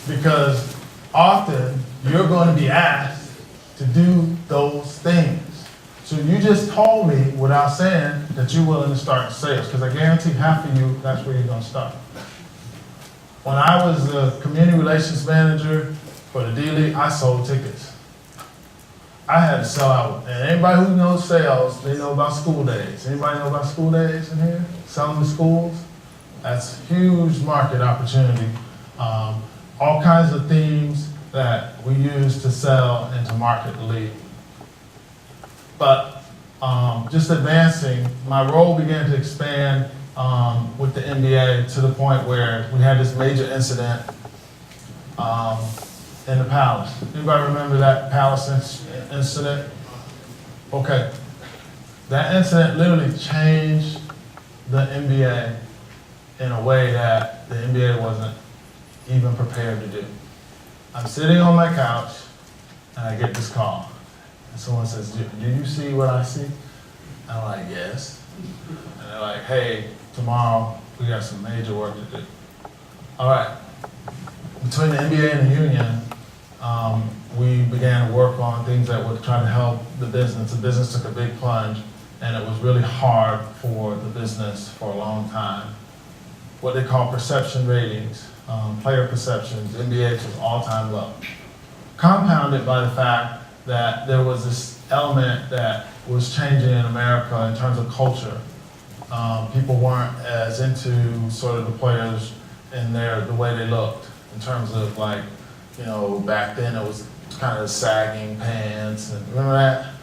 Because often you're going to be asked to do those things. So you just told me without saying that you're willing to start in sales, because I guarantee half of you, that's where you're going to start. When I was the community relations manager for the D-League, I sold tickets. I had to sell out. And anybody who knows sales, they know about school days. Anybody know about school days in here? Selling to schools? That's a huge market opportunity. All kinds of themes that we use to sell and to market the league. But just advancing, my role began to expand with the NBA to the point where we had this major incident in the Palace. Anybody remember that Palace incident? Okay. That incident literally changed the NBA in a way that the NBA wasn't even prepared to do. I'm sitting on my couch and I get this call. And someone says, do you see what I see? And I'm like, yes. And they're like, hey, tomorrow we got some major work to do. All right. Between the NBA and the union, we began to work on things that would try to help the business. The business took a big plunge, and it was really hard for the business for a long time. What they call perception ratings, player perceptions, NBA's was all-time low. Compounded by the fact that there was this element that was changing in America in terms of culture. People weren't as into sort of the players and the way they looked in terms of like, you know, back then it was kind of sagging pants and remember that?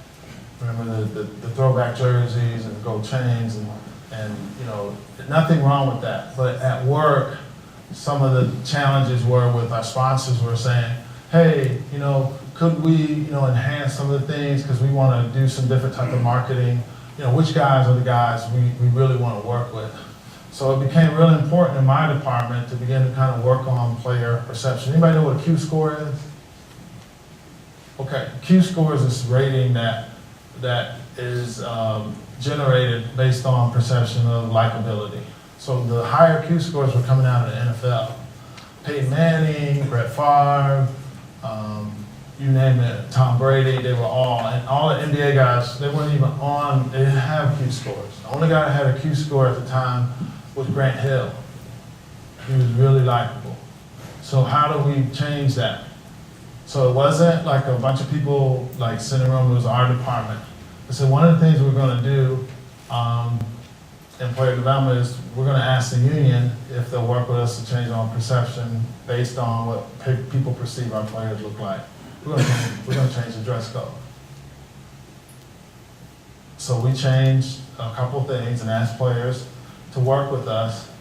Remember the throwback jerseys and the gold chains and you know, nothing wrong with that. But at work, some of the challenges were with our sponsors were saying, hey, you know, could we, you know, enhance some of the things because we want to do some different type of marketing. You know, which guys are the guys we really want to work with. So it became really important in my department to begin to kind of work on player perception. Anybody know what a Q score is? Okay, Q score is this rating that is generated based on perception of likability. So the higher Q scores were coming out of the NFL. Peyton Manning, Brett Favre, you name it, Tom Brady, they were all, and all the NBA guys, they weren't even on, they didn't have Q scores. The only guy that had a Q score at the time was Grant Hill. He was really likable. So how do we change that? So it wasn't like a bunch of people like sitting around, it was our department. I said one of the things we're gonna do in player development is we're gonna ask the union if they'll work with us to change on perception based on what people perceive our players look like. We're gonna change the dress code. So we changed a couple things and asked players to work with us.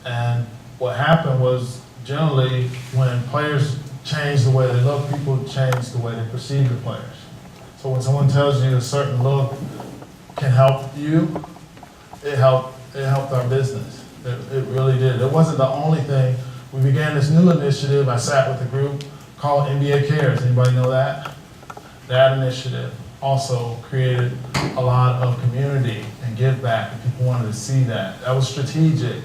And what happened was generally when players change the way they look, people change the way they perceive the players. So when someone tells you a certain look can help you, it helped our business. It really did. It wasn't the only thing. We began this new initiative. I sat with a group called NBA Cares. Anybody know that? That initiative also created a lot of community and give back, and people wanted to see that. That was strategic.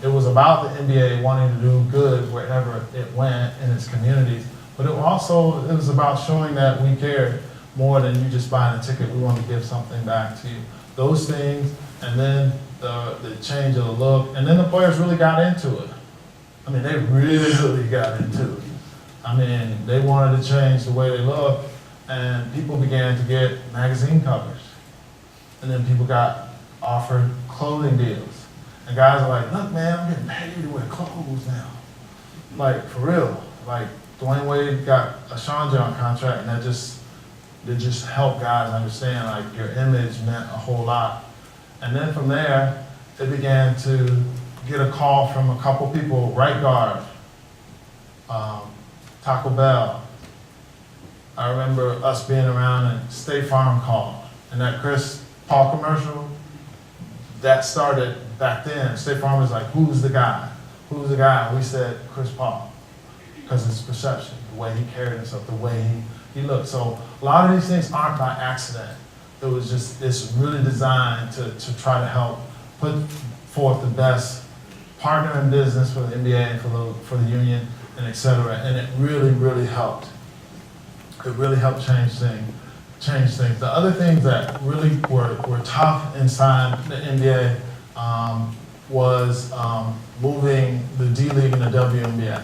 It was about the NBA wanting to do good wherever it went in its communities, but it was about showing that we cared more than you just buying a ticket. We want to give something back to you. Those things, and then the change of the look, and then the players really got into it. I mean, they really got into it. I mean, they wanted to change the way they look, and people began to get magazine covers. And then people got offered clothing deals. And guys are like, look, man, I'm getting paid to wear clothes now. Like, for real. Like, Dwayne Wade got a Sean John contract, and that just helped guys understand, like, your image meant a whole lot. And then from there, it began to get a call from a couple people, right guard, Taco Bell. I remember us being around and State Farm called. And that Chris Paul commercial, that started back then. State Farm was like, who's the guy? Who's the guy? And we said, Chris Paul. Because it's perception, the way he carried himself, the way he looked. So a lot of these things aren't by accident. It was just, it's really designed to try to help put forth the best partner in business for the NBA and for the union and et cetera. And it really, really helped. It really helped change things. The other things that really were tough inside the NBA was moving the D League and the WNBA.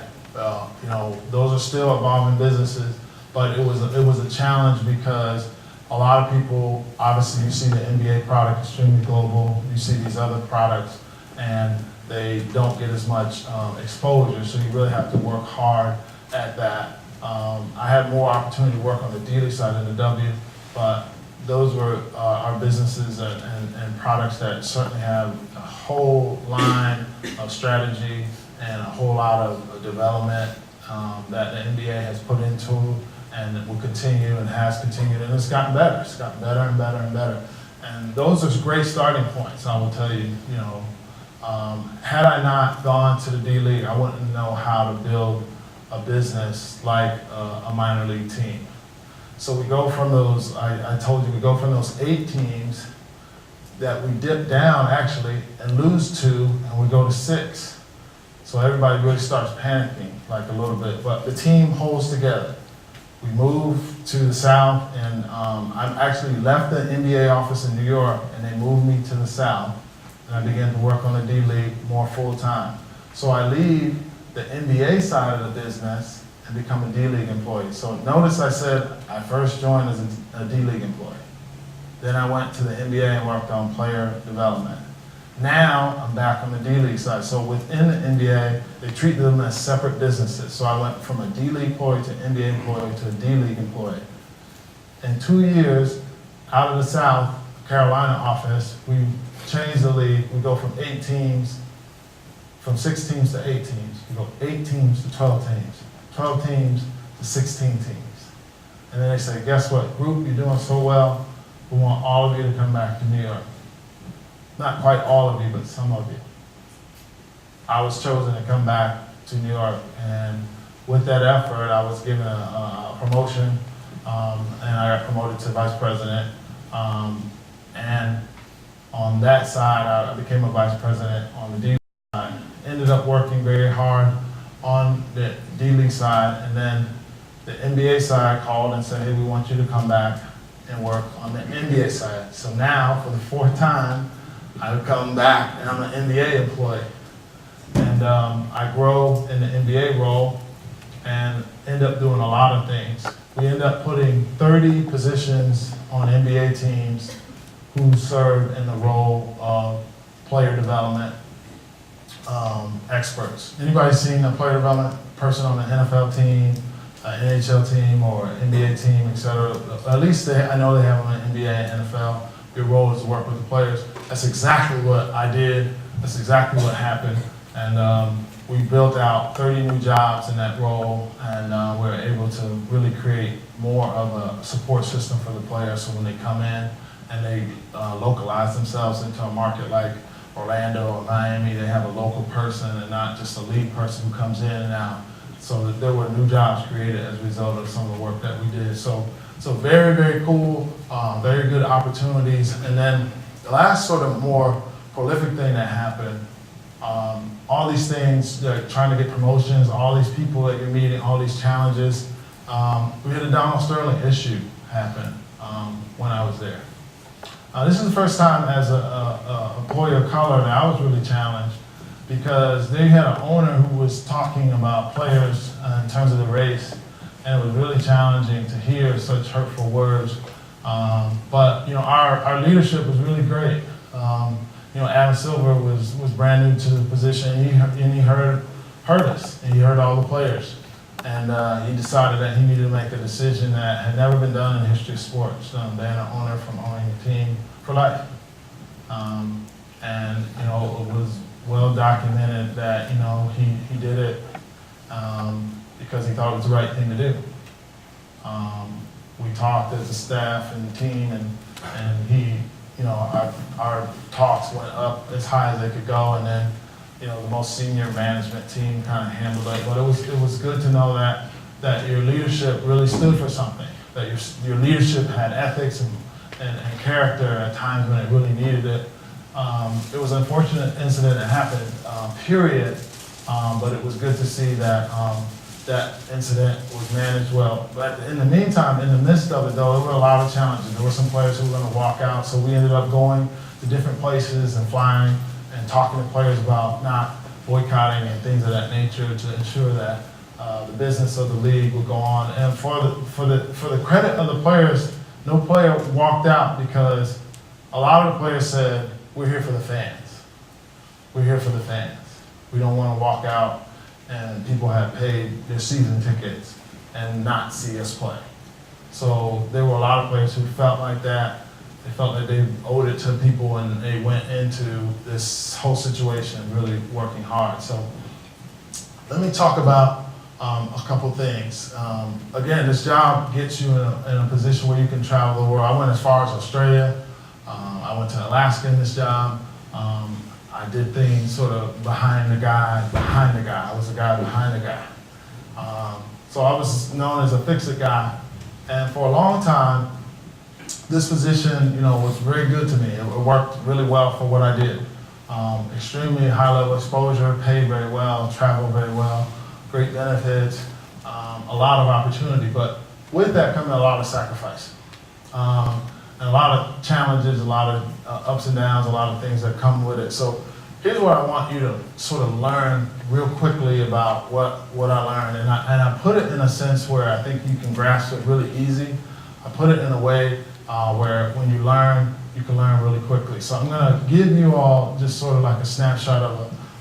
You know, those are still evolving businesses, but it was a challenge because a lot of people, obviously you see the NBA product extremely global, you see these other products, and they don't get as much exposure, so you really have to work hard at that. I had more opportunity to work on the D League side than the W, but those were our businesses and products that certainly have a whole line of strategy and a whole lot of development that the NBA has put into and will continue and has continued, and it's gotten better. It's gotten better and better and better. And those are great starting points, I will tell you. You know, had I not gone to the D League, I wouldn't know how to build a business like a minor league team. So we go from those, I told you, we go from those 8 teams that we dip down actually and lose 2, and we go to 6. So everybody really starts panicking like a little bit, but the team holds together. We moved to the South, and I actually left the NBA office in New York, and they moved me to the South, and I began to work on the D-League more full-time. So I leave the NBA side of the business and become a D-League employee. So notice I said I first joined as a D-League employee. Then I went to the NBA and worked on player development. Now I'm back on the D-League side. So within the NBA, they treat them as separate businesses. So I went from a D-League employee to an NBA employee to a D-League employee. In 2 years, out of the South Carolina office, we changed the league. We go from 8 teams, from 6 teams to 8 teams. We go 8 teams to 12 teams, 12 teams to 16 teams. And then they say, guess what, group, you're doing so well, we want all of you to come back to New York. Not quite all of you, but some of you. I was chosen to come back to New York, and with that effort, I was given a promotion, and I got promoted to vice president. And on that side, I became a vice president on the D-League side. Ended up working very hard on the D-League side, and then the NBA side called and said, hey, we want you to come back and work on the NBA side. So now, for the 4th time, I've come back and I'm an NBA employee. And I grow in the NBA role and end up doing a lot of things. We end up putting 30 positions on NBA teams who serve in the role of player development experts. Anybody seen a player development person on an NFL team, an NHL team, or an NBA team, et cetera? At least I know they have them in NBA and NFL. Your role is to work with the players. That's exactly what I did. That's exactly what happened. And we built out 30 new jobs in that role, and we were able to really create more of a support system for the players. So when they come in and they localize themselves into a market like Orlando or Miami, they have a local person and not just a league person who comes in and out. So there were new jobs created as a result of some of the work that we did. So very, very cool, very good opportunities. And then the last sort of more prolific thing that happened, all these things, like trying to get promotions, all these people that you're meeting, all these challenges. We had a Donald Sterling issue happen when I was there. This is the first time as a employee of color that I was really challenged, because they had an owner who was talking about players in terms of the race, and it was really challenging to hear such hurtful words. But you know, our leadership was really great. You know, Adam Silver was brand new to the position, and he heard us, and he heard all the players, and he decided that he needed to make a decision that had never been done in the history of sports, ban an owner from owning a team for life. And you know, it was well documented that, you know, he did it because he thought it was the right thing to do. We talked as a staff and team, and he, you know, our talks went up as high as they could go, and then, you know, the most senior management team kind of handled it. But it was good to know that your leadership really stood for something, that your leadership had ethics and character at times when it really needed it. It was an unfortunate incident that happened, period, but it was good to see that that incident was managed well. But in the meantime, in the midst of it though, there were a lot of challenges. There were some players who were going to walk out, so we ended up going to different places and flying and talking to players about not boycotting and things of that nature to ensure that the business of the league would go on. And for the credit of the players, no player walked out, because a lot of the players said, we're here for the fans. We're here for the fans. We don't want to walk out and people have paid their season tickets and not see us play. So there were a lot of players who felt like that. They felt like they owed it to people, and they went into this whole situation really working hard. So let me talk about a couple things. Again, this job gets you in a position where you can travel the world. I went as far as Australia. I went to Alaska in this job. I did things sort of behind the guy. I was the guy behind the guy. So I was known as a fix-it guy. And for a long time, this position, you know, was very good to me. It worked really well for what I did. extremely high level exposure, paid very well, travel very well, great benefits, a lot of opportunity. But with that comes a lot of sacrifice. And a lot of challenges, a lot of ups and downs, a lot of things that come with it. So here's what I want you to sort of learn real quickly about what I learned. And I put it in a sense where I think you can grasp it really easy. I put it in a way where when you learn, you can learn really quickly. So I'm gonna give you all just sort of like a snapshot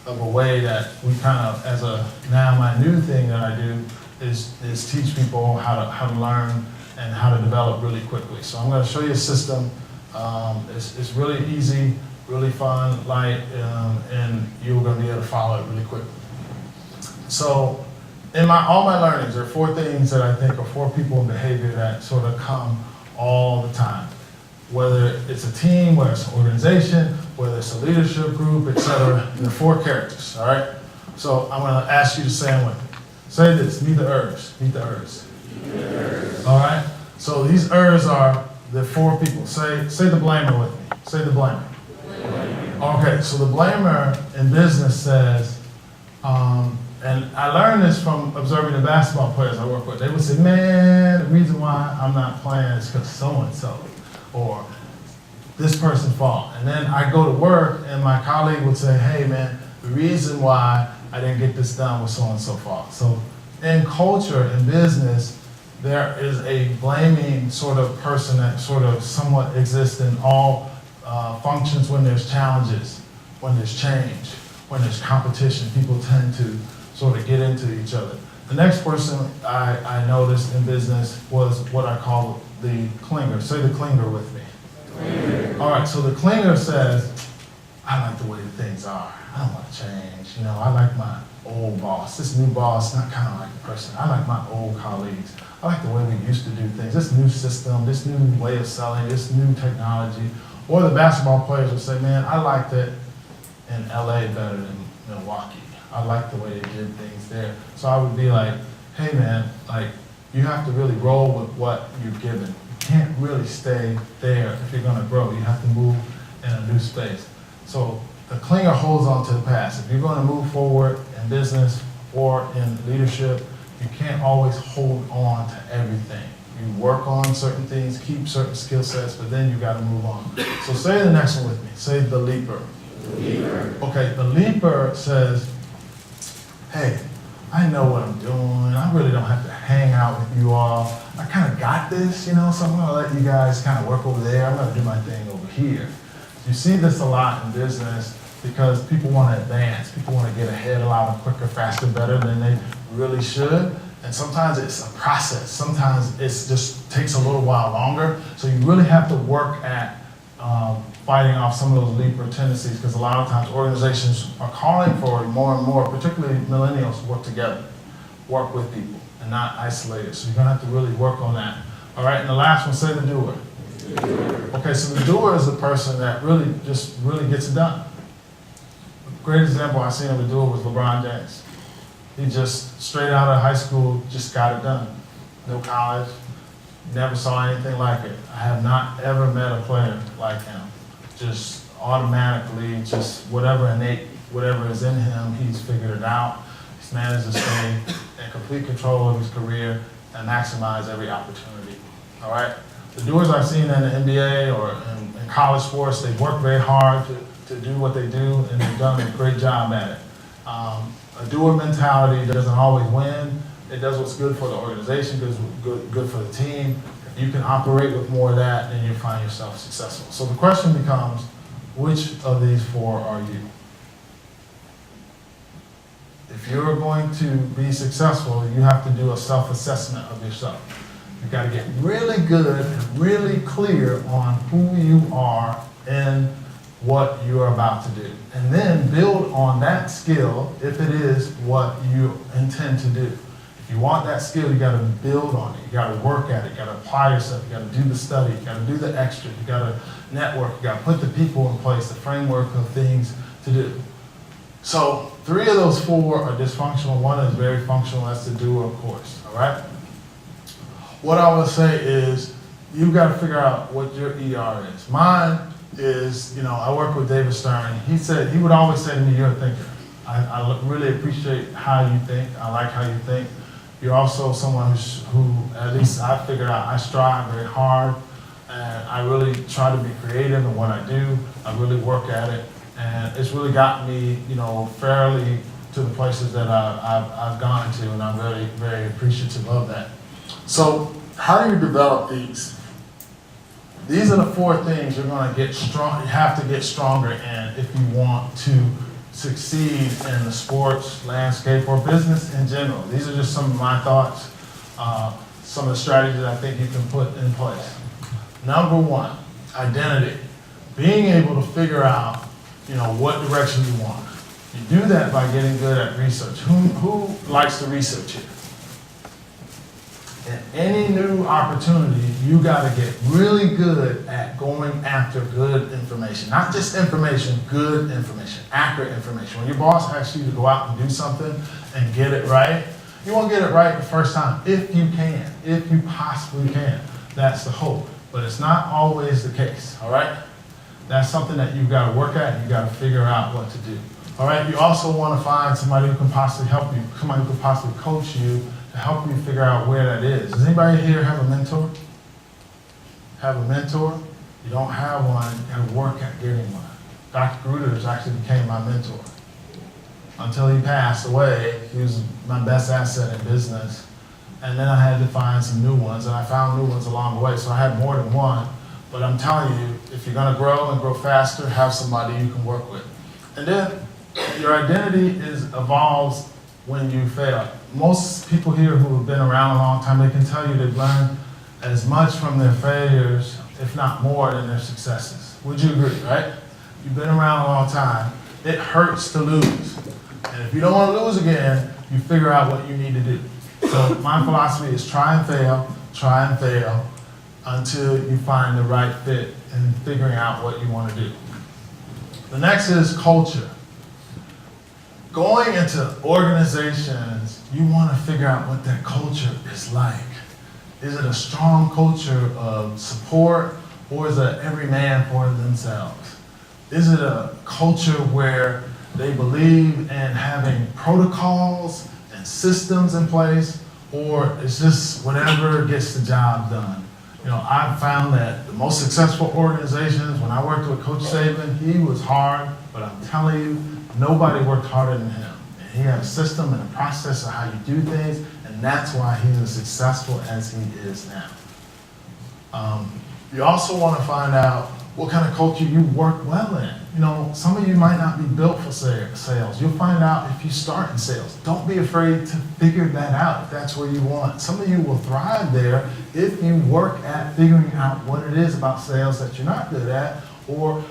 of a way that we kind of, as a, now my new thing that I do is teach people how to learn and how to develop really quickly. So I'm going to show you a system. It's really easy, really fun, light, and you're going to be able to follow it really quickly. So in all my learnings, there are 4 things that I think are 4 people in behavior that sort of come all the time. Whether it's a team, whether it's an organization, whether it's a leadership group, etc. There are 4 characters, all right? So I'm going to ask you to say them with me. Say this, meet the Ers, meet the Ers. All right? So these Ers are the 4 people. Say the blamer with me. Say the blamer. Okay, so the blamer in business says, and I learned this from observing the basketball players I work with. They would say, man, the reason why I'm not playing is because so-and-so, or this person fall. And then I go to work and my colleague would say, hey man, the reason why I didn't get this done was so-and-so fault. So in culture, in business, there is a blaming sort of person that sort of somewhat exists in all functions when there's challenges, when there's change, when there's competition. People tend to sort of get into each other. The next person I noticed in business was what I call the clinger. Say the clinger with me. Clinger. All right, so the clinger says, I like the way things are. I don't want to change. You know, I like my old boss. This new boss, not kind of like the person. I like my old colleagues. I like the way we used to do things. This new system, this new way of selling, this new technology. Or the basketball players will say, man, I liked it in LA better than Milwaukee. I like the way they did things there. So I would be like, hey man, like you have to really roll with what you're given. You can't really stay there if you're gonna grow. You have to move in a new space. So the clinger holds on to the past. If you're gonna move forward in business or in leadership, you can't always hold on to everything. You work on certain things, keep certain skill sets, but then you gotta move on. So say the next one with me. Say the leaper. Leaper. Okay, the leaper says, hey, I know what I'm doing. I really don't have to hang out with you all. I kind of got this, you know, so I'm gonna let you guys kind of work over there. I'm gonna do my thing over here. You see this a lot in business because people want to advance. People want to get ahead a lot quicker, faster, better than they really should. And sometimes it's a process. Sometimes it just takes a little while longer. So you really have to work at fighting off some of those leaper tendencies, because a lot of times organizations are calling for more and more, particularly millennials, to work together, work with people, and not isolated. So you're gonna have to really work on that. All right, and the last one, say the doer. Okay, so the doer is the person that really gets it done. A great example I seen of a doer was LeBron James. He just, straight out of high school, just got it done. No college, never saw anything like it. I have not ever met a player like him. Just automatically, just whatever is in him, he's figured it out. He's managed to stay in complete control of his career and maximize every opportunity. All right? The doers I've seen in the NBA or in college sports, they work very hard to do what they do, and they've done a great job at it. A doer mentality doesn't always win. It does what's good for the organization, good for the team. If you can operate with more of that, then you find yourself successful. So the question becomes, which of these 4 are you? If you're going to be successful, you have to do a self-assessment of yourself. You've got to get really good and really clear on who you are and what you're about to do. And then build on that skill if it is what you intend to do. If you want that skill, you got to build on it. You got to work at it. You got to apply yourself. You got to do the study. You got to do the extra. You got to network. You got to put the people in place, the framework of things to do. So 3 of those 4 are dysfunctional. 1 is very functional. That's the doer, of course. All right? What I would say is you've got to figure out what your ER is. Mine is, I work with David Stern. He would always say to me, "You're a thinker. I really appreciate how you think. I like how you think. You're also someone who, at least I figured out, I strive very hard, and I really try to be creative in what I do. I really work at it, and it's really gotten me, fairly to the places that I've gone to, and I'm very, very appreciative of that." So, how do you develop these? These are the 4 things you're going to get strong. You have to get stronger in if you want to succeed in the sports landscape or business in general. These are just some of my thoughts, some of the strategies I think you can put in place. Number 1, identity. Being able to figure out, what direction you want. You do that by getting good at research. Who likes to research here? In any new opportunity, you got to get really good at going after good information. Not just information, good information, accurate information. When your boss asks you to go out and do something and get it right, you won't get it right the first time, if you can, if you possibly can. That's the hope. But it's not always the case, all right? That's something that you've got to work at, and you've got to figure out what to do. All right, you also want to find somebody who can possibly help you, somebody who can possibly coach you to help you figure out where that is. Does anybody here have a mentor? Have a mentor? You don't have one, you got to work at getting one. Dr. Gruters actually became my mentor. Until he passed away, he was my best asset in business. And then I had to find some new ones, and I found new ones along the way. So I had more than one. But I'm telling you, if you're going to grow and grow faster, have somebody you can work with. And then your identity evolves when you fail. Most people here who have been around a long time, they can tell you they've learned as much from their failures, if not more, than their successes. Would you agree, right? You've been around a long time. It hurts to lose. And if you don't want to lose again, you figure out what you need to do. So my philosophy is try and fail until you find the right fit in figuring out what you want to do. The next is culture. Going into organizations, you want to figure out what that culture is like. Is it a strong culture of support, or is it every man for themselves? Is it a culture where they believe in having protocols and systems in place, or it's just whatever gets the job done? I've found that the most successful organizations, when I worked with Coach Saban, he was hard, but I'm telling you, nobody worked harder than him. And he had a system and a process of how you do things, and that's why he's as successful as he is now. You also want to find out what kind of culture you work well in. Some of you might not be built for sales. You'll find out if you start in sales. Don't be afraid to figure that out if that's where you want. Some of you will thrive there if you work at figuring out what it is about sales that you're not good at, or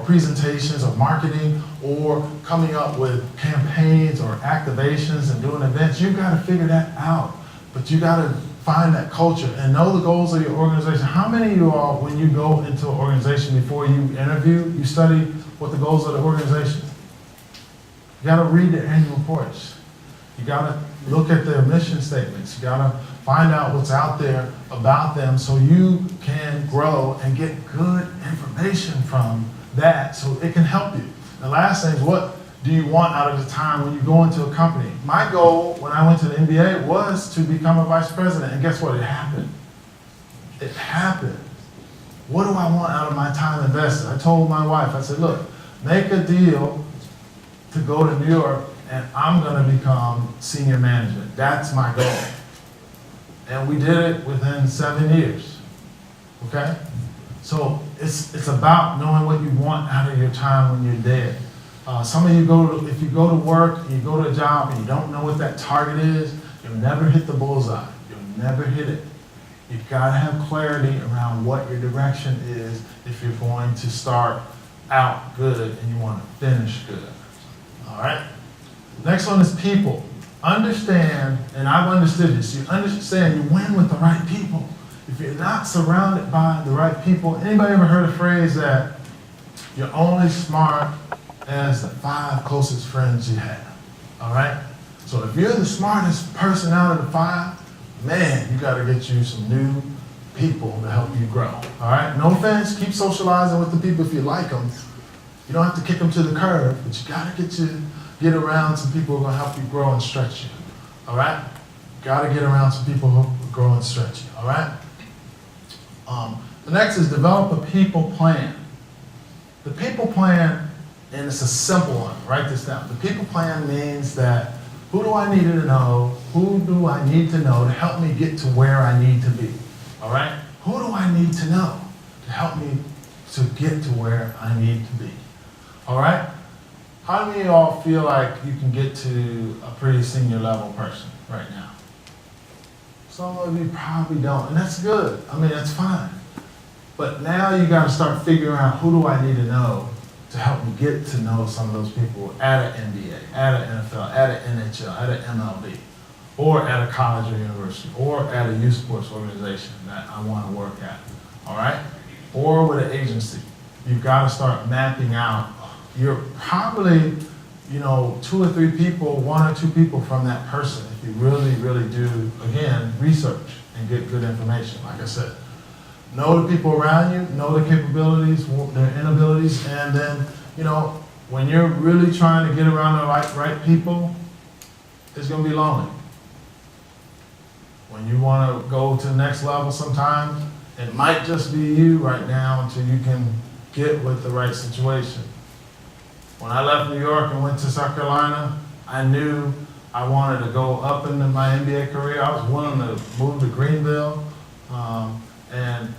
presentations or marketing, or coming up with campaigns or activations and doing events. You've got to figure that out. But you got to find that culture and know the goals of your organization. How many of you all, when you go into an organization before you interview, you study what the goals of the organization? You got to read the annual reports. You got to look at their mission statements. You got to find out what's out there about them so you can grow and get good information from that so it can help you. The last thing is, what do you want out of the time when you go into a company? My goal when I went to the NBA was to become a vice president, and guess what? It happened. It happened. What do I want out of my time invested? I told my wife, I said, look, make a deal to go to New York, and I'm going to become senior management. That's my goal. And we did it within 7 years. Okay? So it's about knowing what you want out of your time when you're there. Some of you if you go to work and you go to a job and you don't know what that target is, you'll never hit the bullseye. You'll never hit it. You've got to have clarity around what your direction is if you're going to start out good and you want to finish good. All right? Next one is people. Understand, and I've understood this, you understand you win with the right people. If you're not surrounded by the right people, anybody ever heard a phrase that you're only smart as the 5 closest friends you have? All right? So if you're the smartest person out of the 5, man, you got to get you some new people to help you grow. All right? No offense, keep socializing with the people if you like them. You don't have to kick them to the curb, but you gotta get around some people who are gonna help you grow and stretch you. All right? Gotta get around some people who grow and stretch you. All right? The next is develop a people plan. The people plan, and it's a simple one. Write this down. The people plan means that who do I need to know? Who do I need to know to help me get to where I need to be? All right? Who do I need to know to help me to get to where I need to be? All right? How many of y'all feel like you can get to a pretty senior level person right now? Some of you probably don't, and that's good. I mean, that's fine. But now you got to start figuring out who do I need to know to help me get to know some of those people at an NBA, at an NFL, at an NHL, at an MLB, or at a college or university, or at a youth sports organization that I want to work at, all right? Or with an agency. You've got to start mapping out. You're probably, 2 or 3 people, 1 or 2 people from that person, if you really, really do, again, research and get good information, like I said. Know the people around you, know their capabilities, their inabilities, and then, when you're really trying to get around the right people, it's going to be lonely. When you want to go to the next level sometimes, it might just be you right now until you can get with the right situation. When I left New York and went to South Carolina, I knew I wanted to go up into my NBA career. I was willing to move to Greenville, and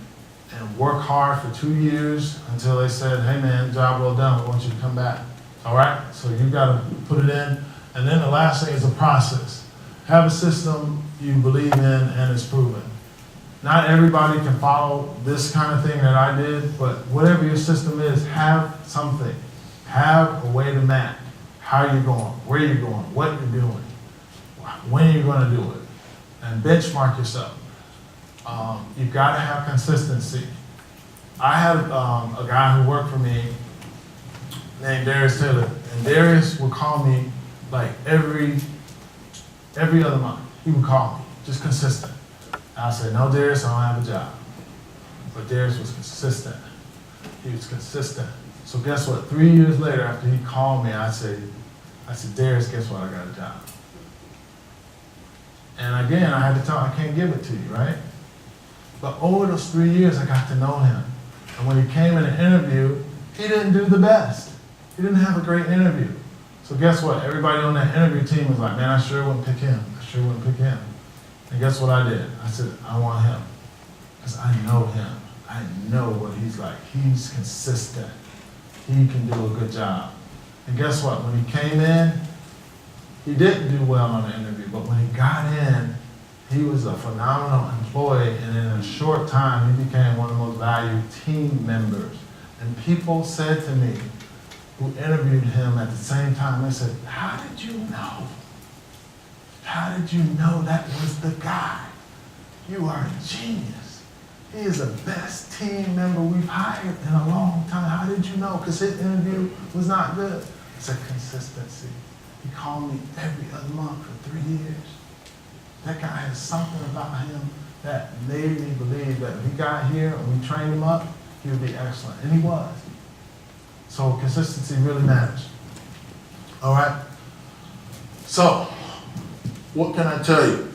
work hard for 2 years until they said, hey man, job well done, we want you to come back. All right? So you got to put it in. And then the last thing is a process. Have a system you believe in and it's proven. Not everybody can follow this kind of thing that I did, but whatever your system is, have something. Have a way to map how you're going, where you're going, what you're doing, when you're going to do it, and benchmark yourself. You've got to have consistency. I had a guy who worked for me named Darius Taylor, and Darius would call me like every other month. He would call me, just consistent. And I said, no, Darius, I don't have a job. But Darius was consistent. He was consistent. So guess what? 3 years later, after he called me, I said, Darius, guess what? I got a job. And again, I had to tell him, I can't give it to you, right? But over those 3 years, I got to know him. And when he came in an interview, he didn't do the best. He didn't have a great interview. So guess what? Everybody on that interview team was like, man, I sure wouldn't pick him. I sure wouldn't pick him. And guess what I did? I said, I want him. Because I know him. I know what he's like. He's consistent. He can do a good job. And guess what? When he came in, he didn't do well on the interview. But when he got in, he was a phenomenal employee, and in a short time, he became one of the most valued team members. And people said to me, who interviewed him at the same time, they said, how did you know? How did you know that was the guy? You are a genius. He is the best team member we've hired in a long time. How did you know? Because his interview was not good. It's a consistency. He called me every other month for 3 years. That guy has something about him that made me believe that if he got here and we trained him up, he would be excellent. And he was. So consistency really matters. All right? So, what can I tell you?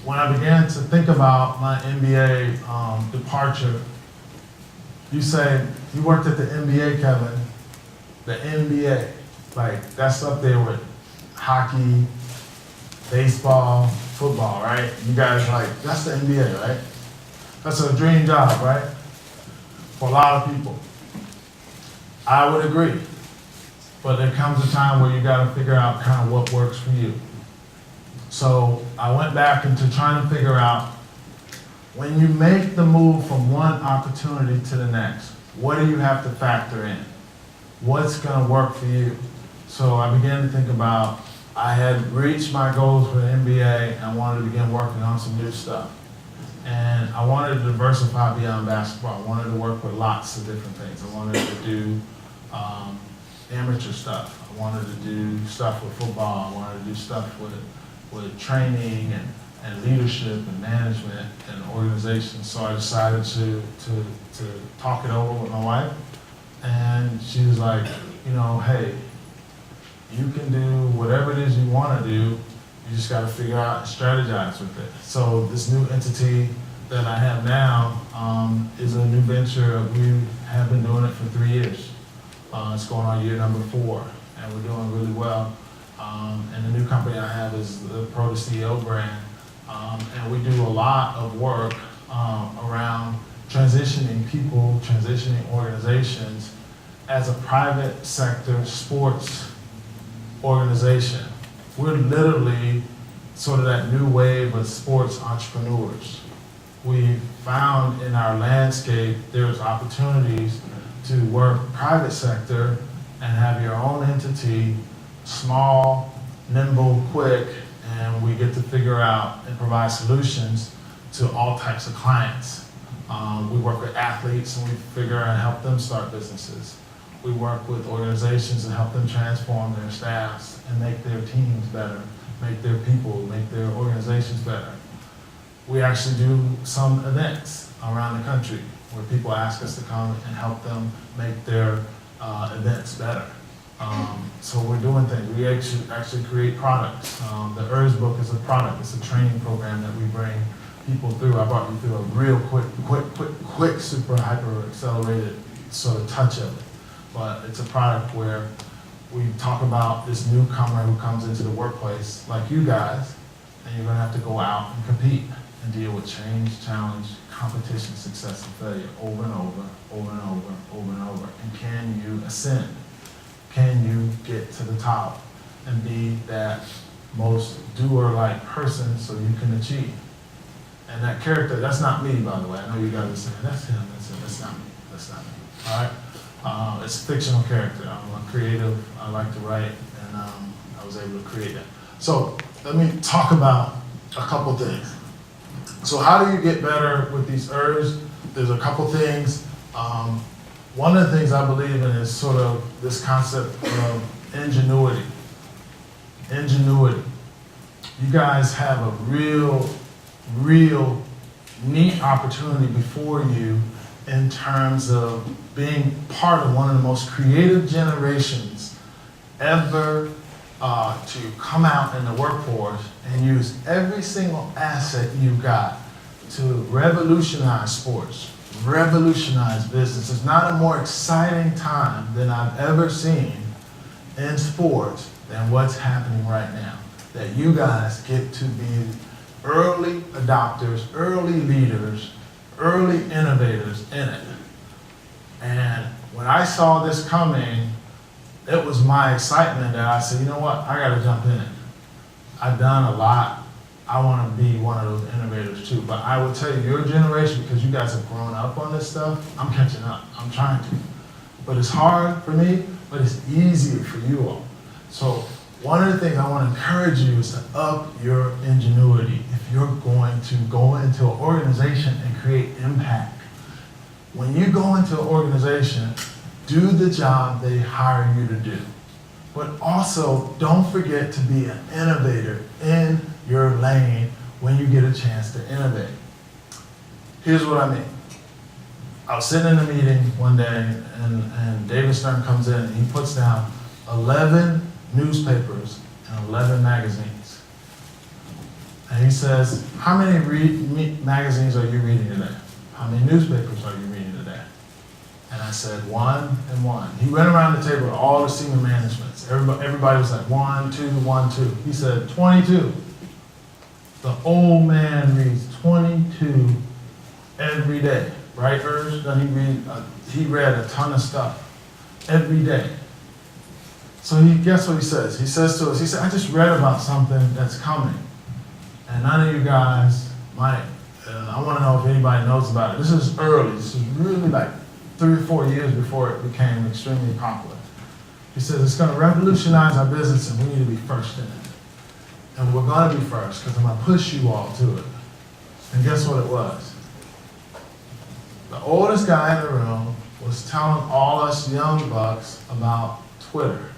When I began to think about my NBA departure, you say, you worked at the NBA, Kevin. The NBA, like that's up there with hockey, baseball, football, right? You guys like, that's the NBA, right? That's a dream job, right? For a lot of people. I would agree. But there comes a time where you gotta figure out kind of what works for you. So I went back into trying to figure out, when you make the move from one opportunity to the next, what do you have to factor in? What's gonna work for you? So I began to think about, I had reached my goals for the NBA, and I wanted to begin working on some new stuff. And I wanted to diversify beyond basketball. I wanted to work with lots of different things. I wanted to do amateur stuff. I wanted to do stuff with football. I wanted to do stuff with training and and leadership and management and organization. So I decided to talk it over with my wife. And she was like, you know, hey, you can do whatever it is you want to do. You just got to figure out and strategize with it. So this new entity that I have now is a new venture. We have been doing it for 3 years. It's going on year number 4, and we're doing really well. And the new company I have is the Pro to CEO brand. And we do a lot of work around transitioning people, transitioning organizations as a private sector sports organization. We're literally sort of that new wave of sports entrepreneurs. We found in our landscape there's opportunities to work private sector and have your own entity, small, nimble, quick, and we get to figure out and provide solutions to all types of clients. We work with athletes and we figure out and help them start businesses. We work with organizations and help them transform their staffs and make their teams better, make their people, make their organizations better. We actually do some events around the country where people ask us to come and help them make their events better. So we're doing things. We actually create products. The ERS book is a product. It's a training program that we bring people through. I brought you through a real quick, super hyper accelerated sort of touch of it. But it's a product where we talk about this newcomer who comes into the workplace like you guys, and you're gonna have to go out and compete and deal with change, challenge, competition, success, and failure over and over, over and over, over and over. And can you ascend? Can you get to the top and be that most doer-like person so you can achieve? And that character, that's not me, by the way. I know you guys are saying, that's him, that's not me, that's not me, all right? It's a fictional character. I'm a creative, I like to write, and I was able to create that. So let me talk about a couple things. So how do you get better with these ERS? There's a couple things. One of the things I believe in is sort of this concept of ingenuity. Ingenuity. You guys have a real neat opportunity before you in terms of being part of one of the most creative generations ever to come out in the workforce and use every single asset you've got to revolutionize sports, revolutionize business. It's not a more exciting time than I've ever seen in sports than what's happening right now. That you guys get to be early adopters, early leaders, early innovators in it. And when I saw this coming, it was my excitement that I said, you know what, I gotta jump in. I've done a lot. I wanna be one of those innovators too. But I will tell you, your generation, because you guys have grown up on this stuff, I'm catching up, I'm trying to. But it's hard for me, but it's easier for you all. So one of the things I wanna encourage you is to up your ingenuity. If you're going to go into an organization and create impact, when you go into an organization, do the job they hire you to do. But also, don't forget to be an innovator in your lane when you get a chance to innovate. Here's what I mean. I was sitting in a meeting one day, and David Stern comes in, and he puts down 11 newspapers and 11 magazines. And he says, how many magazines are you reading today? How many newspapers are you reading today? And I said, 1 and 1. He went around the table with all the senior managements. Everybody was like, 1, 2, 1, 2. He said, 22. The old man reads 22 every day. Right, Urs? He read a ton of stuff every day. So guess what he says? He says to us, he said, I just read about something that's coming. And none of you guys might, I want to know if anybody knows about it. This is early. This is really like 3 or 4 years before it became extremely popular. He says it's going to revolutionize our business and we need to be first in it. And we're going to be first because I'm going to push you all to it. And guess what it was? The oldest guy in the room was telling all us young bucks about Twitter.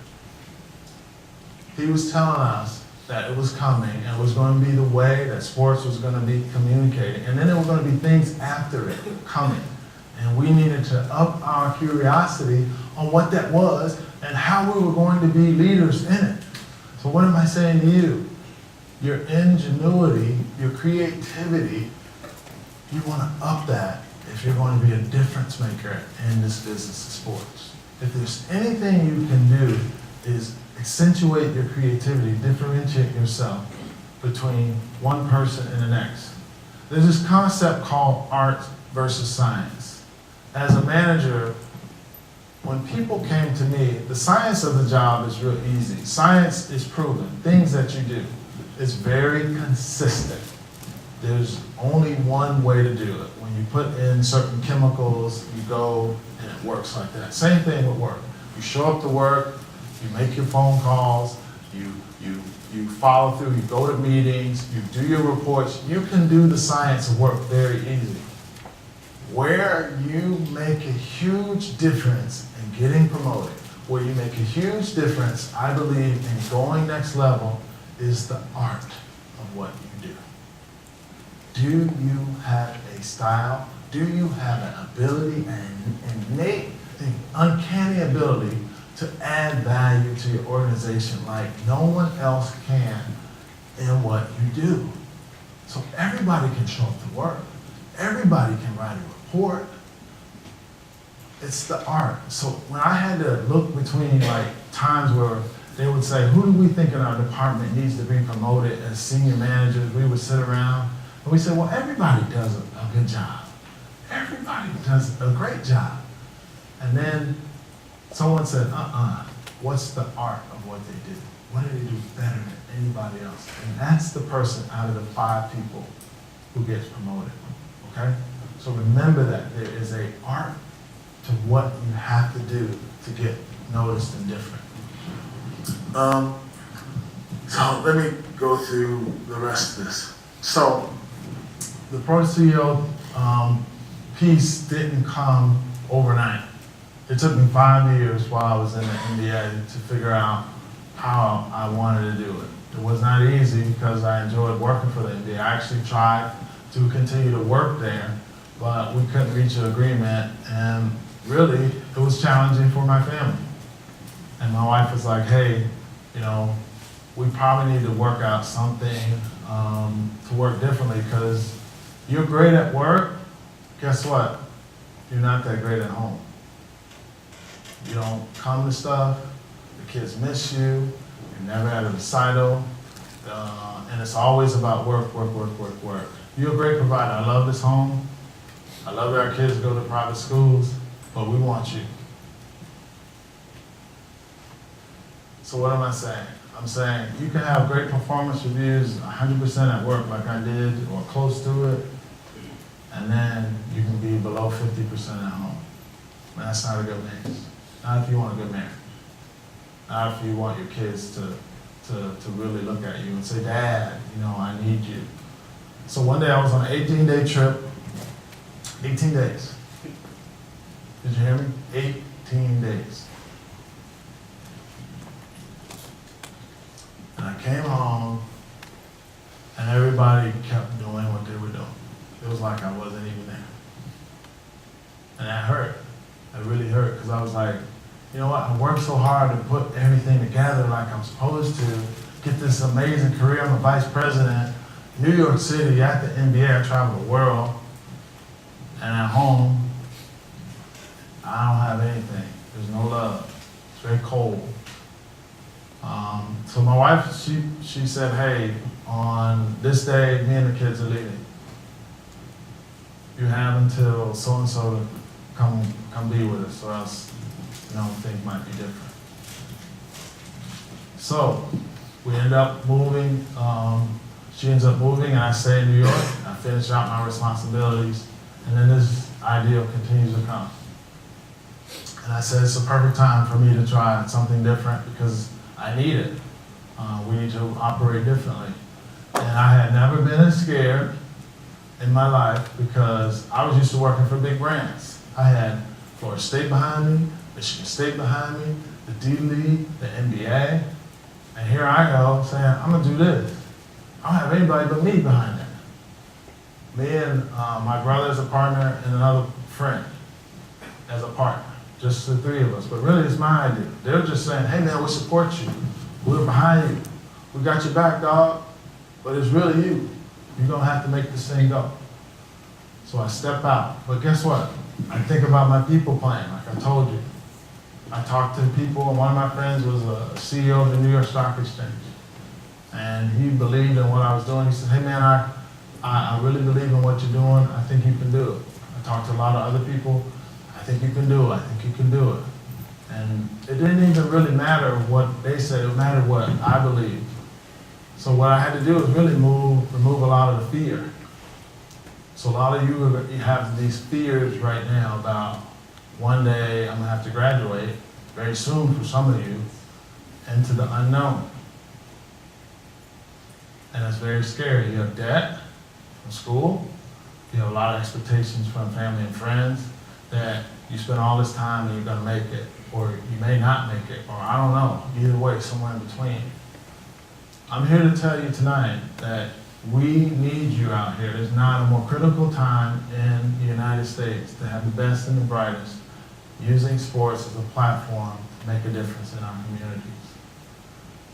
He was telling us that it was coming and it was going to be the way that sports was going to be communicated. And then there were going to be things after it coming. And we needed to up our curiosity on what that was and how we were going to be leaders in it. So what am I saying to you? Your ingenuity, your creativity, you want to up that if you're going to be a difference maker in this business of sports. If there's anything you can do is accentuate your creativity, differentiate yourself between one person and the next. There's this concept called art versus science. As a manager, when people came to me, the science of the job is real easy. Science is proven, things that you do. It's very consistent. There's only one way to do it. When you put in certain chemicals, you go and it works like that. Same thing with work. You show up to work, you make your phone calls, you follow through, you go to meetings, you do your reports. You can do the science of work very easy. Where you make a huge difference in getting promoted, where you make a huge difference, I believe, in going next level, is the art of what you do. Do you have a style? Do you have an ability, an innate, an uncanny ability to add value to your organization like no one else can in what you do? So everybody can show up to work. Everybody can write a report. It's the art. So when I had to look between like times where they would say, who do we think in our department needs to be promoted as senior managers? We would sit around and we said, well, everybody does a good job. Everybody does a great job. And then someone said, what's the art of what they do? What do they do better than anybody else? And that's the person out of the 5 people who gets promoted, okay? So remember that there is an art to what you have to do to get noticed and different. So let me go through the rest of this. So the Pro CEO piece didn't come overnight. It took me 5 years while I was in the NBA to figure out how I wanted to do it. It was not easy because I enjoyed working for the NBA. I actually tried to continue to work there, but we couldn't reach an agreement, and really it was challenging for my family. And my wife was like, hey, you know, we probably need to work out something to work differently because you're great at work. Guess what? You're not that great at home. You don't come to stuff. The kids miss you. You're never at a recital. And it's always about work, work, work, work, work. You're a great provider. I love this home. I love that our kids go to private schools, but we want you. So what am I saying? I'm saying you can have great performance reviews 100% at work like I did or close to it, and then you can be below 50% at home. And that's not a good marriage. Not if you want a good marriage. Not if you want your kids to really look at you and say, Dad, you know, I need you. So one day I was on an 18-day trip, 18 days. Did you hear me? 18 days. And I came home, and everybody kept doing what they were doing. It was like I wasn't even there. And that hurt. It really hurt, because I was like, you know what? I worked so hard to put everything together like I'm supposed to, get this amazing career. I'm a vice president, New York City, at the NBA. I travel the world. And at home, I don't have anything. There's no love. It's very cold. So my wife, she said, hey, on this day, me and the kids are leaving. You have until so-and-so to come be with us, or else, you know, things might be different. So we end up moving. She ends up moving, and I stay in New York. I finish out my responsibilities, and then this ideal continues to come. And I said, it's a perfect time for me to try something different because I need it. We need to operate differently. And I had never been as scared in my life because I was used to working for big brands. I had Florida State behind me, Michigan State behind me, the D League, the NBA. And here I go saying, I'm gonna do this. I don't have anybody but me behind that. Me and my brother as a partner and another friend as a partner, just the three of us. But really, it's my idea. They're just saying, hey man, we support you. We're behind you. We got your back, dog. But it's really you. You're gonna have to make this thing go. So I step out. But guess what? I think about my people plan, like I told you. I talked to people, and one of my friends was a CEO of the New York Stock Exchange. And he believed in what I was doing. He said, hey man, I really believe in what you're doing. I think you can do it. I talked to a lot of other people. I think you can do it. I think you can do it. And it didn't even really matter what they said. It mattered what I believed. So what I had to do was really remove a lot of the fear. So a lot of you have these fears right now about one day I'm gonna have to graduate, very soon for some of you, into the unknown. And it's very scary. You have debt from school, you have a lot of expectations from family and friends that you spend all this time and you're gonna make it, or you may not make it, or I don't know, either way, somewhere in between. I'm here to tell you tonight that we need you out here. There's not a more critical time in the United States to have the best and the brightest using sports as a platform to make a difference in our communities.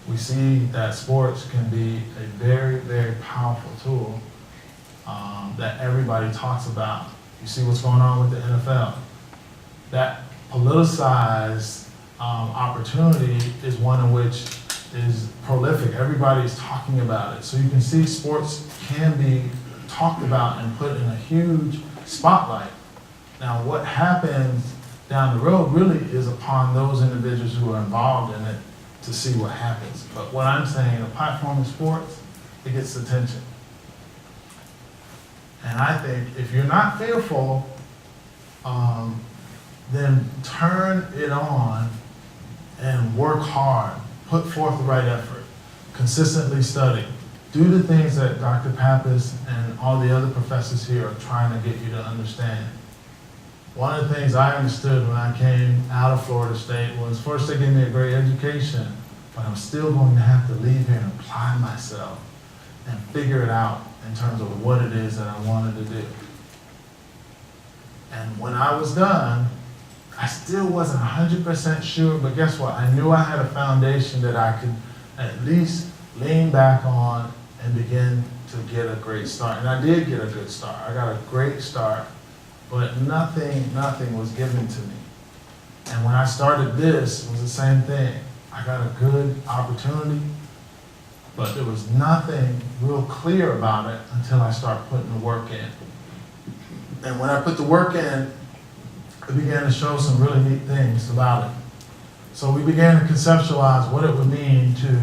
We see that sports can be a very, very powerful tool that everybody talks about. You see what's going on with the NFL. That politicized opportunity is one in which is prolific. Everybody's talking about it. So you can see sports can be talked about and put in a huge spotlight. Now what happens down the road really is upon those individuals who are involved in it to see what happens. But what I'm saying, a platform in sports, it gets attention. And I think if you're not fearful, then turn it on and work hard. Put forth the right effort. Consistently study. Do the things that Dr. Pappas and all the other professors here are trying to get you to understand. One of the things I understood when I came out of Florida State was, first they gave me a great education, but I'm still going to have to leave here and apply myself and figure it out in terms of what it is that I wanted to do. And when I was done, I still wasn't 100% sure, but guess what? I knew I had a foundation that I could at least lean back on and begin to get a great start. And I did get a good start. I got a great start, but nothing was given to me. And when I started this, it was the same thing. I got a good opportunity, but there was nothing real clear about it until I started putting the work in. And when I put the work in, it began to show some really neat things about it. So we began to conceptualize what it would mean to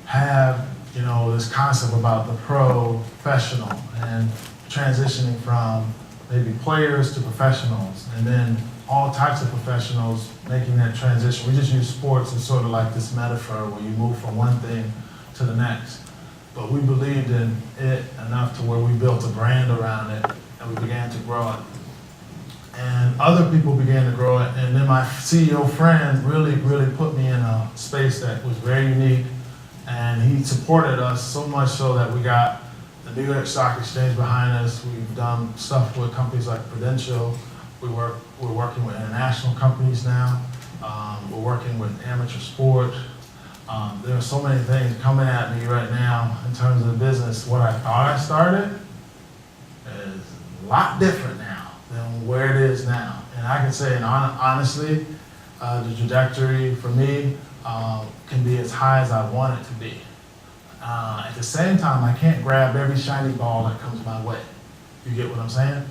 have, this concept about the professional and transitioning from maybe players to professionals, and then all types of professionals making that transition. We just use sports as sort of like this metaphor where you move from one thing to the next. But we believed in it enough to where we built a brand around it and we began to grow it. And other people began to grow it, and then my CEO friend really put me in a space that was very unique, and he supported us so much so that we got the New York Stock Exchange behind us. We've done stuff with companies like Prudential. We're working with international companies now. We're working with amateur sport. There are so many things coming at me right now in terms of the business. What I thought I started is a lot different now than where it is now. And I can say, and honestly, the trajectory for me can be as high as I want it to be. At the same time, I can't grab every shiny ball that comes my way. You get what I'm saying?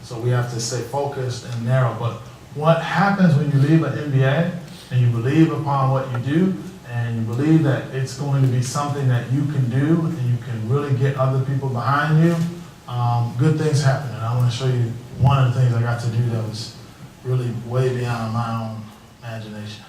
So we have to stay focused and narrow. But what happens when you leave an MBA and you believe upon what you do, and you believe that it's going to be something that you can do and you can really get other people behind you, good things happen. And I want to show you one of the things I got to do that was really way beyond my own imagination.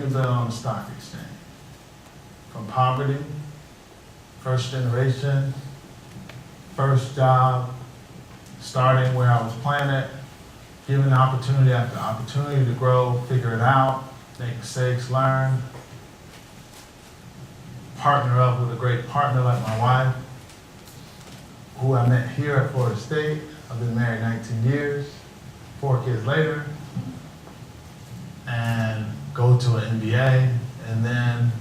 the bell on the stock exchange. From poverty, first generation, first job, starting where I was planted, given opportunity after opportunity to grow, figure it out, make mistakes, learn, partner up with a great partner like my wife, who I met here at Florida State. I've been married 19 years, 4 kids later, and go to an MBA, and then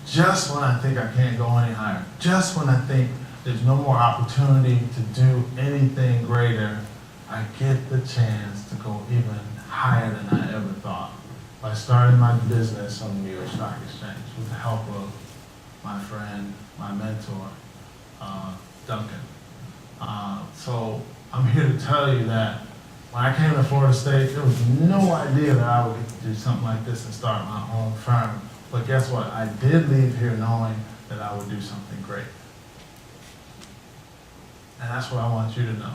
just when I think I can't go any higher, just when I think there's no more opportunity to do anything greater, I get the chance to go even higher than I ever thought by starting my business on the New York Stock Exchange with the help of my friend, my mentor, Duncan. So I'm here to tell you that when I came to Florida State, there was no idea that I would get to do something like this and start my own firm. But guess what? I did leave here knowing that I would do something great. And that's what I want you to know.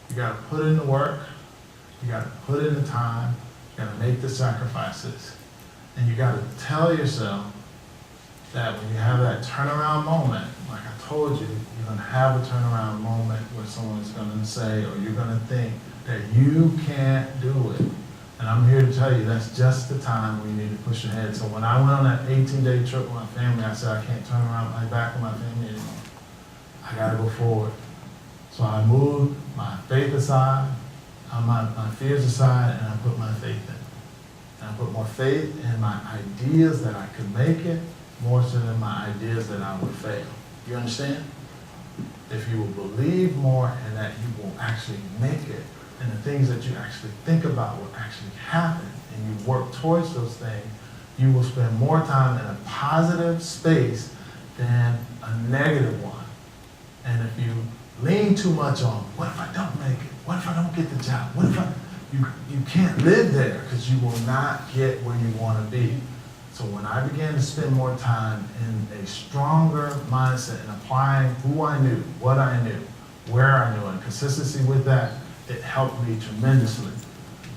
You gotta put in the work, you gotta put in the time, you gotta make the sacrifices, and you gotta tell yourself that when you have that turnaround moment, like I told you, you're gonna have a turnaround moment where someone's gonna say, or you're gonna think that you can't do it. And I'm here to tell you that's just the time when you need to push ahead. So when I went on that 18-day trip with my family, I said I can't turn around my back with my family anymore. I gotta go forward. So I moved my faith aside, my fears aside, and I put my faith in. And I put more faith in my ideas that I could make it, more so than my ideas that I would fail. You understand? If you will believe more and that you will actually make it, and the things that you actually think about will actually happen, and you work towards those things, you will spend more time in a positive space than a negative one. And if you lean too much on, what if I don't make it? What if I don't get the job? What if you can't live there because you will not get where you want to be. So when I began to spend more time in a stronger mindset and applying who I knew, what I knew, where I knew, and consistency with that, it helped me tremendously.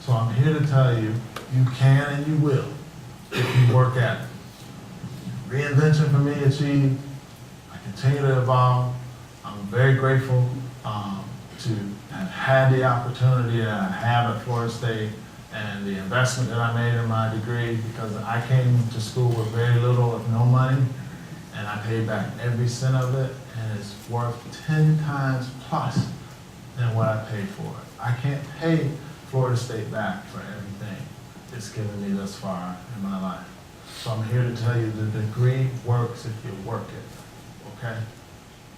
So I'm here to tell you, you can and you will if you work at it. Reinvention for me achieved. I continue to evolve. I'm very grateful to have had the opportunity that I have at Florida State and the investment that I made in my degree, because I came to school with very little or no money, and I paid back every cent of it, and it's worth 10 times plus than what I paid for it. I can't pay Florida State back for everything it's given me thus far in my life. So I'm here to tell you the degree works if you work it, okay?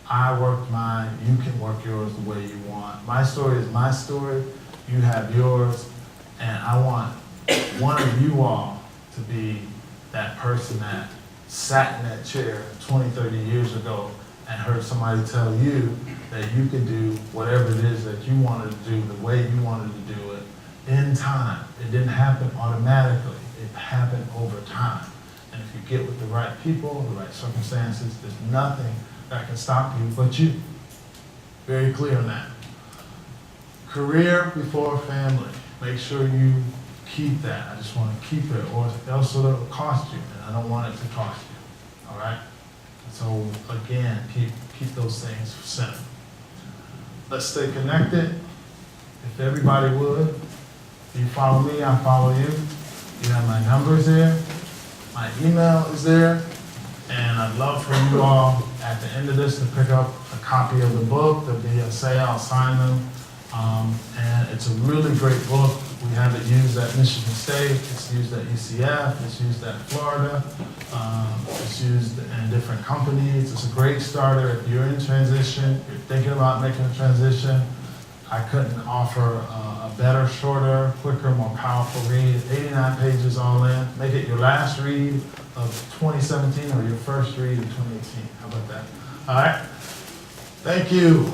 I worked mine, you can work yours the way you want. My story is my story, you have yours, and I want one of you all to be that person that sat in that chair 20, 30 years ago and heard somebody tell you that you could do whatever it is that you wanted to do the way you wanted to do it in time. It didn't happen automatically, it happened over time. And if you get with the right people, the right circumstances, there's nothing that can stop you but you. Very clear on that. Career before family. Make sure you keep that. I just want to keep it, or else it'll cost you, and I don't want it to cost you. All right? So again, keep those things simple. Let's stay connected. If everybody would, if you follow me, I follow you. You have my numbers there. My email is there. And I'd love for you all at the end of this to pick up a copy of the book. There'll be a sale, I'll sign them. And it's a really great book. We have it used at Michigan State, it's used at UCF, it's used at Florida, it's used in different companies. It's a great starter if you're in transition, you're thinking about making a transition. I couldn't offer a better, shorter, quicker, more powerful read. 89 pages all in. Make it your last read of 2017 or your first read of 2018. How about that? All right. Thank you.